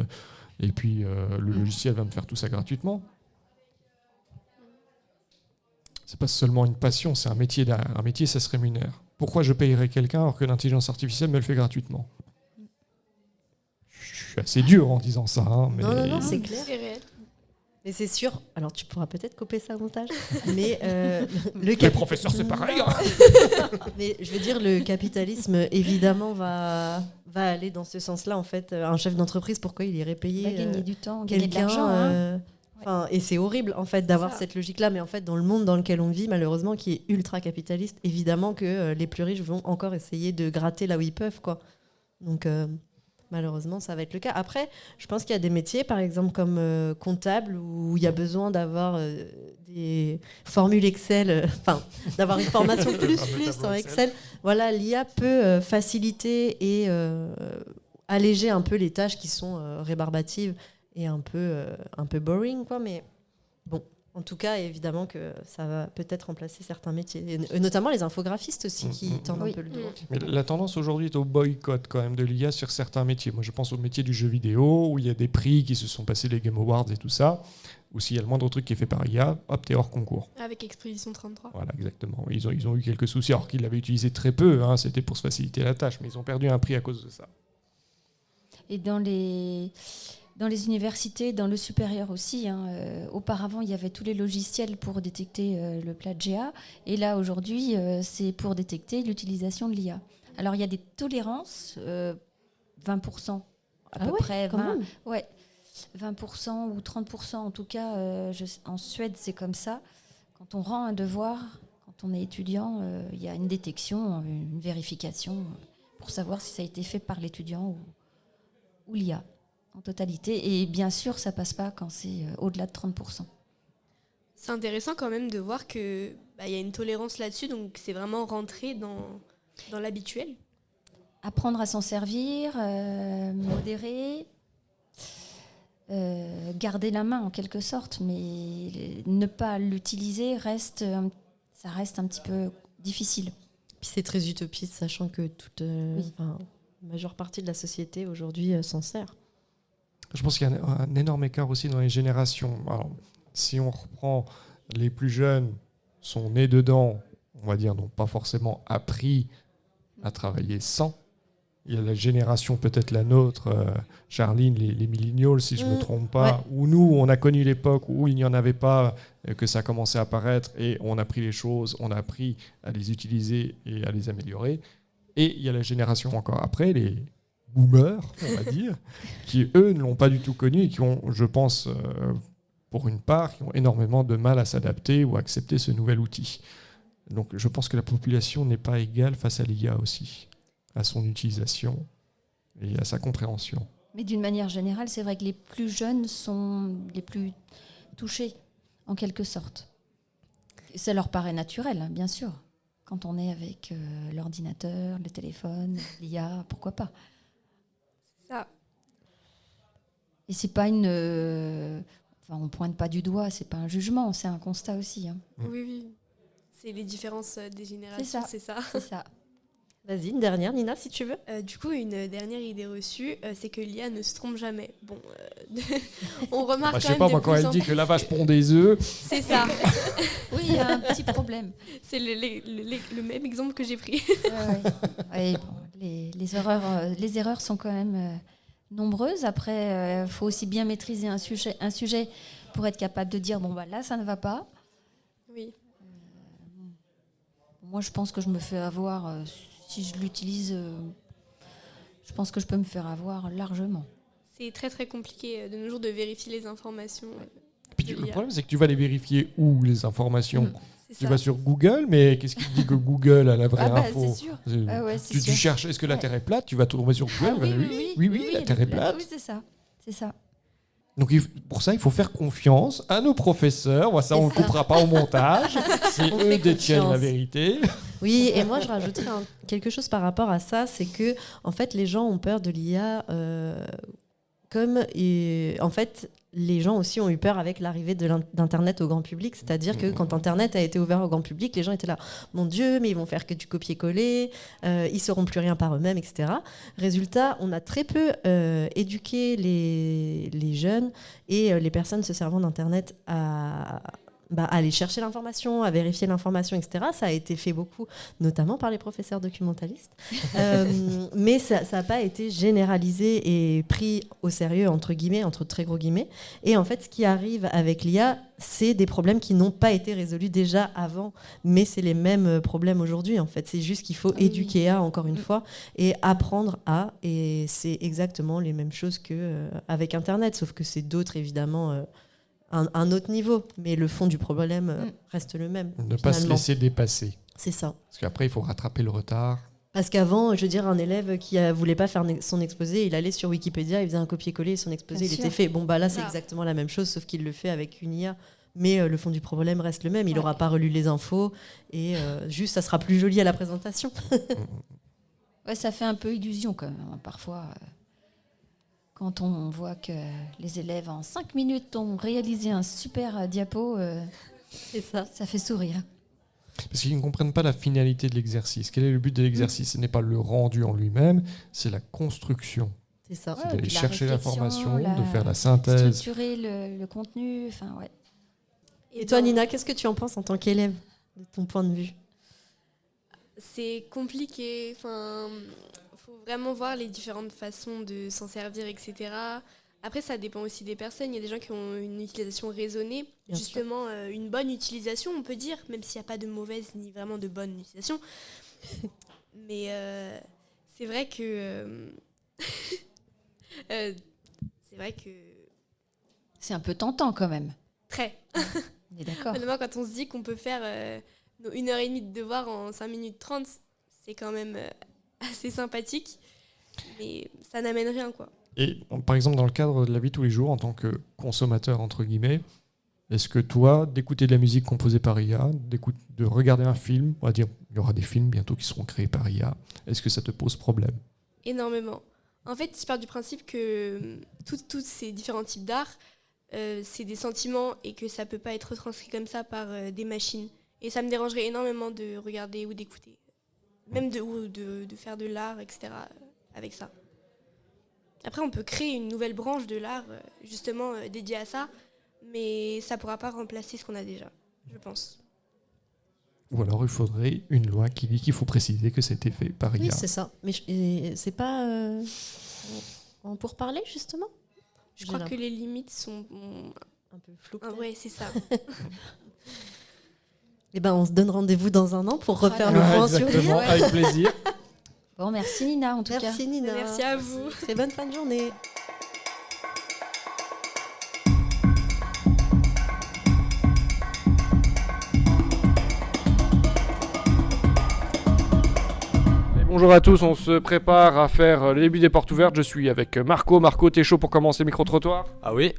et puis le logiciel va me faire tout ça gratuitement. C'est pas seulement une passion, c'est un métier. Un métier, ça se rémunère. Pourquoi je payerais quelqu'un alors que l'intelligence artificielle me le fait gratuitement? Je suis assez dur en disant ça. Mais... Non, c'est clair. Mais c'est sûr, alors tu pourras peut-être couper ça au montage, mais le professeur, c'est pareil. Mais je veux dire, le capitalisme, évidemment, va aller dans ce sens-là. En fait, un chef d'entreprise, pourquoi il irait payer gagner du temps, gagner de l'argent. Et c'est horrible en fait d'avoir cette logique-là, mais en fait dans le monde dans lequel on vit, malheureusement, qui est ultra capitaliste, évidemment que les plus riches vont encore essayer de gratter là où ils peuvent, quoi. Donc malheureusement, ça va être le cas. Après, je pense qu'il y a des métiers, par exemple comme comptable, où il y a besoin d'avoir des formules Excel, d'avoir une formation plus en Excel. Voilà, l'IA peut faciliter et alléger un peu les tâches qui sont rébarbatives et un peu boring, quoi, mais bon, en tout cas, évidemment que ça va peut-être remplacer certains métiers, et notamment les infographistes aussi qui tendent un peu le dos. Mais la tendance aujourd'hui est au boycott quand même de l'IA sur certains métiers. Moi, je pense au métier du jeu vidéo, où il y a des prix qui se sont passés, les Game Awards et tout ça, où s'il y a le moindre truc qui est fait par IA, hop, t'es hors concours. Avec Expédition 33. Voilà, exactement. Ils ont eu quelques soucis, alors qu'ils l'avaient utilisé très peu, c'était pour se faciliter la tâche, mais ils ont perdu un prix à cause de ça. Et dans les universités, dans le supérieur aussi, auparavant, il y avait tous les logiciels pour détecter le plagiat. Et là, aujourd'hui, c'est pour détecter l'utilisation de l'IA. Alors, il y a des tolérances, 20% à peu près. 20% ou 30% en tout cas. En Suède, c'est comme ça. Quand on rend un devoir, quand on est étudiant, il y a une détection, une vérification pour savoir si ça a été fait par l'étudiant ou l'IA. En totalité, et bien sûr ça passe pas quand c'est au-delà de 30%. C'est intéressant quand même de voir que y a une tolérance là-dessus, donc c'est vraiment rentré dans l'habituel. Apprendre à s'en servir, modérer, garder la main en quelque sorte, mais ne pas l'utiliser ça reste un petit peu difficile. Puis c'est très utopiste, sachant que la majeure partie de la société aujourd'hui s'en sert. Je pense qu'il y a un énorme écart aussi dans les générations. Alors, si on reprend, les plus jeunes sont nés dedans, on va dire, n'ont pas forcément appris à travailler sans. Il y a la génération, peut-être la nôtre, Charline, les millennials, si je ne me trompe pas, où nous, on a connu l'époque où il n'y en avait pas, que ça commençait à apparaître, et on a pris les choses, on a appris à les utiliser et à les améliorer. Et il y a la génération encore après, les boomers, on va dire, qui, eux, ne l'ont pas du tout connu et qui ont, je pense, pour une part, qui ont énormément de mal à s'adapter ou à accepter ce nouvel outil. Donc je pense que la population n'est pas égale face à l'IA aussi, à son utilisation et à sa compréhension. Mais d'une manière générale, c'est vrai que les plus jeunes sont les plus touchés, en quelque sorte. Ça leur paraît naturel, bien sûr. Quand on est avec l'ordinateur, le téléphone, l'IA, pourquoi pas. C'est ça. Et c'est pas une... on pointe pas du doigt, c'est pas un jugement, c'est un constat aussi. Hein. Oui, oui. C'est les différences des générations, c'est ça. C'est ça. Vas-y, une dernière, Nina, si tu veux. Du coup, une dernière idée reçue, c'est que l'IA ne se trompe jamais. Bon, on remarque Je sais pas, moi, quand elle dit que la vache pond des œufs... C'est ça. Oui, il y a un petit problème. C'est le même exemple que j'ai pris. Ouais, bon, les erreurs sont quand même nombreuses. Après, il faut aussi bien maîtriser un sujet pour être capable de dire, bon, bah, là, ça ne va pas. Oui. Moi, je pense que je me fais avoir... si je l'utilise, je pense que je peux me faire avoir largement. C'est très très compliqué de nos jours de vérifier les informations. Puis le problème, c'est que tu vas les vérifier où, les informations Tu vas sur Google, mais qu'est-ce qui te dit que Google a la vraie info? C'est sûr. Tu cherches, est-ce que la Terre est plate? Tu vas tomber sur Google. Oui, la Terre est plate. Oui, c'est ça. C'est ça. Donc pour ça, il faut faire confiance à nos professeurs. Ça, on ne le coupera pas au montage. C'est eux détiennent la vérité. Oui, et moi, je rajouterais quelque chose par rapport à ça, c'est que en fait, les gens ont peur de l'IA en fait, les gens aussi ont eu peur avec l'arrivée d'Internet au grand public. C'est-à-dire que quand Internet a été ouvert au grand public, les gens étaient là, mon Dieu, mais ils vont faire que du copier-coller, ils sauront plus rien par eux-mêmes, etc. Résultat, on a très peu éduqué les jeunes et les personnes se servant d'Internet à aller chercher l'information, à vérifier l'information, etc. Ça a été fait beaucoup, notamment par les professeurs documentalistes. Mais ça n'a pas été généralisé et pris au sérieux, entre guillemets, entre très gros guillemets. Et en fait, ce qui arrive avec l'IA, c'est des problèmes qui n'ont pas été résolus déjà avant, mais c'est les mêmes problèmes aujourd'hui, en fait. C'est juste qu'il faut éduquer à, encore une fois, et apprendre à. Et c'est exactement les mêmes choses qu'avec Internet, sauf que c'est d'autres, évidemment... un autre niveau, mais le fond du problème reste le même. Ne pas se laisser dépasser. C'est ça. Parce qu'après, il faut rattraper le retard. Parce qu'avant, je veux dire, un élève qui voulait pas faire son exposé, il allait sur Wikipédia, il faisait un copier-coller et son exposé, il était fait. Bon, là, c'est exactement la même chose, sauf qu'il le fait avec une IA. Mais le fond du problème reste le même. Il n'aura pas relu les infos et juste, ça sera plus joli à la présentation. Ouais, ça fait un peu illusion quand même, parfois. Quand on voit que les élèves, en 5 minutes, ont réalisé un super diapo, c'est ça fait sourire. Parce qu'ils ne comprennent pas la finalité de l'exercice. Quel est le but de l'exercice? Ce n'est pas le rendu en lui-même, c'est la construction. C'est ça. C'est d'aller chercher l'information, de faire la synthèse. Structurer le contenu, enfin, ouais. Et toi, Nina, qu'est-ce que tu en penses en tant qu'élève, de ton point de vue? C'est compliqué, faut vraiment voir les différentes façons de s'en servir, etc. Après, ça dépend aussi des personnes. Il y a des gens qui ont une utilisation raisonnée, justement une bonne utilisation, on peut dire, même s'il n'y a pas de mauvaise ni vraiment de bonne utilisation. Mais c'est vrai que... c'est un peu tentant quand même. Très. On est d'accord. Honnêtement, quand on se dit qu'on peut faire nos 1h30 de devoir en 5 minutes 30, c'est quand même... assez sympathique, mais ça n'amène rien, quoi. Et par exemple, dans le cadre de la vie de tous les jours, en tant que consommateur, entre guillemets, est-ce que toi, d'écouter de la musique composée par IA, de regarder un film, on va dire, il y aura des films bientôt qui seront créés par IA, est-ce que ça te pose problème? Énormément. En fait, je pars du principe que tous ces différents types d'art, c'est des sentiments et que ça peut pas être retranscrit comme ça par des machines. Et ça me dérangerait énormément de regarder ou d'écouter. Même de faire de l'art, etc. avec ça. Après, on peut créer une nouvelle branche de l'art, justement, dédiée à ça, mais ça ne pourra pas remplacer ce qu'on a déjà, je pense. Ou alors, il faudrait une loi qui dit qu'il faut préciser que c'était fait par IA. Oui, c'est ça. Mais c'est pas en pourparler, justement? Je crois que les limites sont... un peu floues. Ouais, c'est ça. On se donne rendez-vous dans un an pour refaire le point sur exactement, avec plaisir. Bon, merci Nina en tout cas. Merci Nina. Merci à vous. Très bonne fin de journée. Bonjour à tous, on se prépare à faire le début des portes ouvertes. Je suis avec Marco. Marco, t'es chaud pour commencer le micro-trottoir? Ah oui.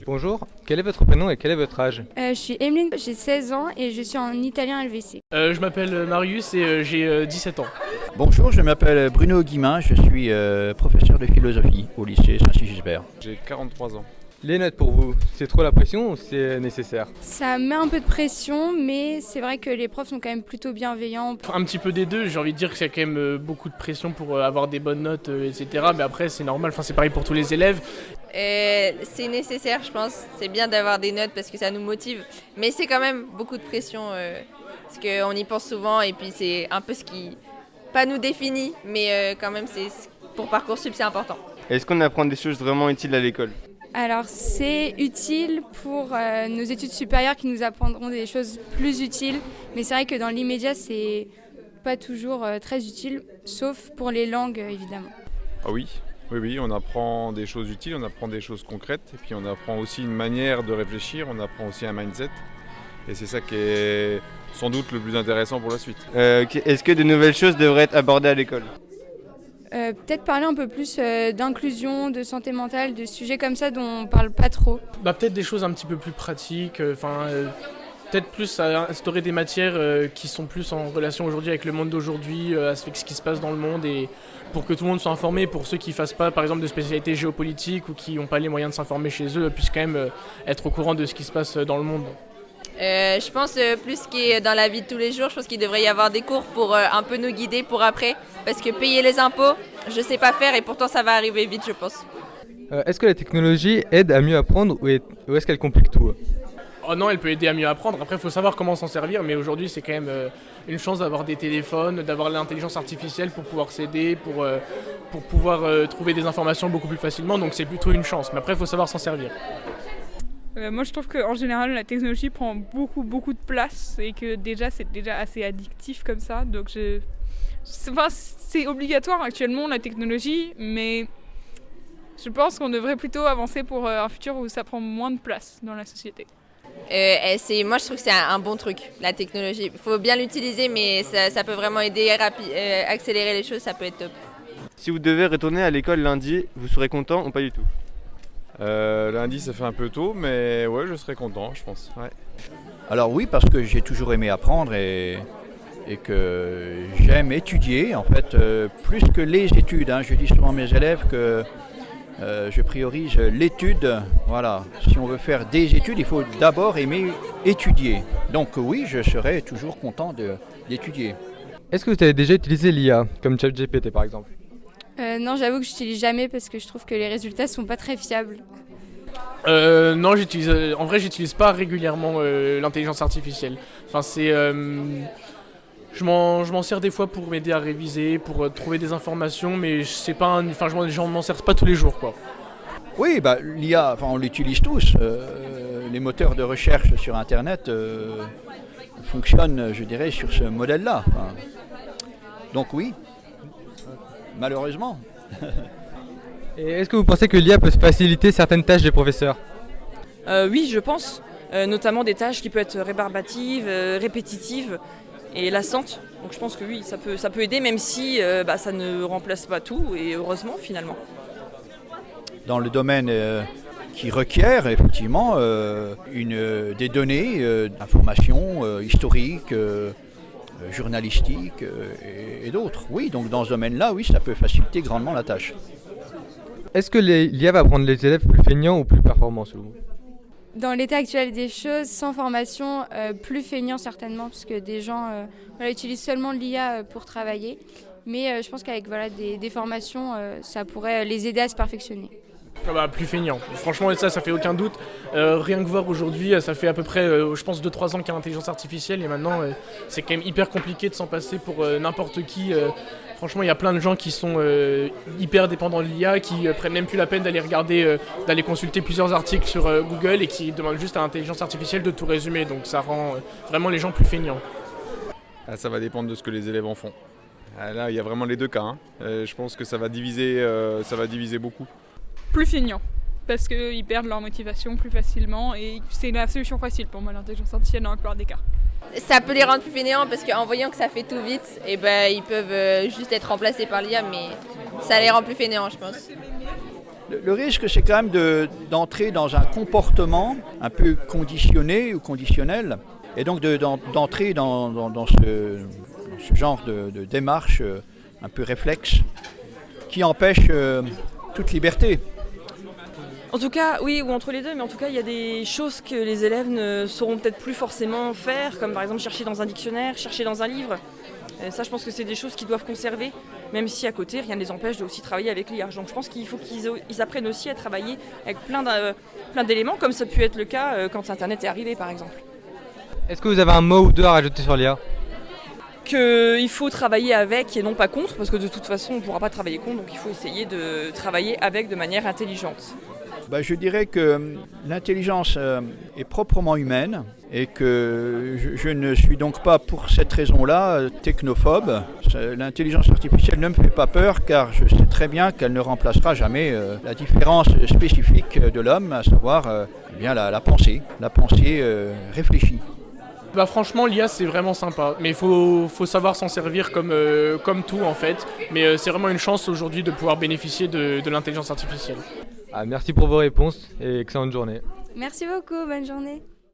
Bonjour, quel est votre prénom et quel est votre âge? Je suis Emeline, j'ai 16 ans et je suis en italien LVC. Je m'appelle Marius et j'ai 17 ans. Bonjour, je m'appelle Bruno Guimin, je suis professeur de philosophie au lycée Saint-Sigisbert. J'ai 43 ans. Les notes pour vous, c'est trop la pression ou c'est nécessaire? Ça met un peu de pression, mais c'est vrai que les profs sont quand même plutôt bienveillants. Un petit peu des deux, j'ai envie de dire que c'est quand même beaucoup de pression pour avoir des bonnes notes, etc. Mais après c'est normal, c'est pareil pour tous les élèves. C'est nécessaire, je pense. C'est bien d'avoir des notes parce que ça nous motive. Mais c'est quand même beaucoup de pression parce qu'on y pense souvent et puis c'est un peu ce qui, pas nous définit, mais quand même pour Parcoursup c'est important. Est-ce qu'on apprend des choses vraiment utiles à l'école? Alors c'est utile pour nos études supérieures qui nous apprendront des choses plus utiles. Mais c'est vrai que dans l'immédiat c'est pas toujours très utile, sauf pour les langues évidemment. Ah oui. Oui, on apprend des choses utiles, on apprend des choses concrètes, et puis on apprend aussi une manière de réfléchir, on apprend aussi un mindset, et c'est ça qui est sans doute le plus intéressant pour la suite. Est-ce que de nouvelles choses devraient être abordées à l'école? Peut-être parler un peu plus d'inclusion, de santé mentale, de sujets comme ça dont on parle pas trop. Peut-être des choses un petit peu plus pratiques, peut-être plus à instaurer des matières qui sont plus en relation aujourd'hui avec le monde d'aujourd'hui, avec ce qui se passe dans le monde, et pour que tout le monde soit informé, pour ceux qui ne fassent pas par exemple de spécialité géopolitique ou qui n'ont pas les moyens de s'informer chez eux, puissent quand même être au courant de ce qui se passe dans le monde. Je pense plus ce qui est dans la vie de tous les jours, je pense qu'il devrait y avoir des cours pour un peu nous guider pour après, parce que payer les impôts, je sais pas faire et pourtant ça va arriver vite je pense. Est-ce que la technologie aide à mieux apprendre ou est-ce qu'elle complique tout? Oh non, elle peut aider à mieux apprendre. Après, il faut savoir comment s'en servir. Mais aujourd'hui, c'est quand même une chance d'avoir des téléphones, d'avoir l'intelligence artificielle pour pouvoir s'aider, pour pouvoir trouver des informations beaucoup plus facilement. Donc c'est plutôt une chance. Mais après, il faut savoir s'en servir. Moi, je trouve qu'en général, la technologie prend beaucoup de place et que c'est déjà assez addictif comme ça. Donc c'est obligatoire actuellement, la technologie, mais je pense qu'on devrait plutôt avancer pour un futur où ça prend moins de place dans la société. Moi je trouve que c'est un bon truc, la technologie. Il faut bien l'utiliser, mais ça peut vraiment aider à accélérer les choses, ça peut être top. Si vous devez retourner à l'école lundi, vous serez content ou pas du tout? Lundi ça fait un peu tôt, mais ouais, je serai content, je pense. Ouais. Alors oui, parce que j'ai toujours aimé apprendre et que j'aime étudier, en fait, plus que les études. Je dis souvent à mes élèves que je priorise l'étude. Voilà. Si on veut faire des études, il faut d'abord aimer étudier. Donc oui, je serai toujours content d'étudier. Est-ce que vous avez déjà utilisé l'IA, comme ChatGPT par exemple? Non, j'avoue que j'utilise jamais parce que je trouve que les résultats sont pas très fiables. Non, en vrai, j'utilise pas régulièrement l'intelligence artificielle. Je m'en sers des fois pour m'aider à réviser, pour trouver des informations, mais je m'en sers pas tous les jours, quoi. Oui, l'IA, on l'utilise tous. Les moteurs de recherche sur Internet fonctionnent, je dirais, sur ce modèle-là. Donc oui, malheureusement. Et est-ce que vous pensez que l'IA peut faciliter certaines tâches des professeurs? Oui, je pense. Notamment des tâches qui peuvent être rébarbatives, répétitives et lassantes. Donc je pense que oui, ça peut aider, même si ça ne remplace pas tout, et heureusement finalement. Dans le domaine qui requiert effectivement des données, d'informations historiques, journalistiques et d'autres. Oui, donc dans ce domaine-là, oui, ça peut faciliter grandement la tâche. Est-ce que l'IA va rendre les élèves plus feignants ou plus performants selon vous? Dans l'état actuel des choses, sans formation, plus feignant certainement, parce que des gens utilisent seulement l'IA pour travailler. Mais je pense qu'avec des formations, ça pourrait les aider à se perfectionner. Plus feignant. Franchement, ça fait aucun doute. Rien que voir aujourd'hui, ça fait à peu près, je pense, 2-3 ans qu'il y a l'intelligence artificielle. Et maintenant, c'est quand même hyper compliqué de s'en passer pour n'importe qui. Franchement, il y a plein de gens qui sont hyper dépendants de l'IA, qui prennent même plus la peine d'aller regarder, d'aller consulter plusieurs articles sur Google et qui demandent juste à l'intelligence artificielle de tout résumer. Donc ça rend vraiment les gens plus feignants. Ça va dépendre de ce que les élèves en font. Là, il y a vraiment les deux cas. Hein. Je pense que ça va diviser beaucoup. Plus feignant, parce qu'ils perdent leur motivation plus facilement et c'est la solution facile pour moi, l'intelligence artificielle dans la plupart des cas. Ça peut les rendre plus fainéants parce qu'en voyant que ça fait tout vite, et ils peuvent juste être remplacés par l'IA, mais ça les rend plus fainéants, je pense. Le risque, c'est quand même d'entrer dans un comportement un peu conditionné ou conditionnel, et donc d'entrer dans ce genre de démarche un peu réflexe qui empêche toute liberté. En tout cas, oui, ou entre les deux, mais en tout cas, il y a des choses que les élèves ne sauront peut-être plus forcément faire, comme par exemple chercher dans un dictionnaire, chercher dans un livre. Ça, je pense que c'est des choses qu'ils doivent conserver, même si à côté, rien ne les empêche de aussi travailler avec l'IA. Donc je pense qu'il faut qu'ils apprennent aussi à travailler avec plein d'éléments, comme ça a pu être le cas quand Internet est arrivé, par exemple. Est-ce que vous avez un mot ou deux à rajouter sur l'IA ? Qu'il faut travailler avec et non pas contre, parce que de toute façon, on ne pourra pas travailler contre, donc il faut essayer de travailler avec de manière intelligente. Je dirais que l'intelligence est proprement humaine et que je ne suis donc pas pour cette raison-là technophobe. L'intelligence artificielle ne me fait pas peur car je sais très bien qu'elle ne remplacera jamais la différence spécifique de l'homme, à savoir la pensée réfléchie. Franchement, l'IA c'est vraiment sympa, mais il faut savoir s'en servir comme tout en fait. Mais c'est vraiment une chance aujourd'hui de pouvoir bénéficier de l'intelligence artificielle. Merci pour vos réponses et excellente journée. Merci beaucoup, bonne journée.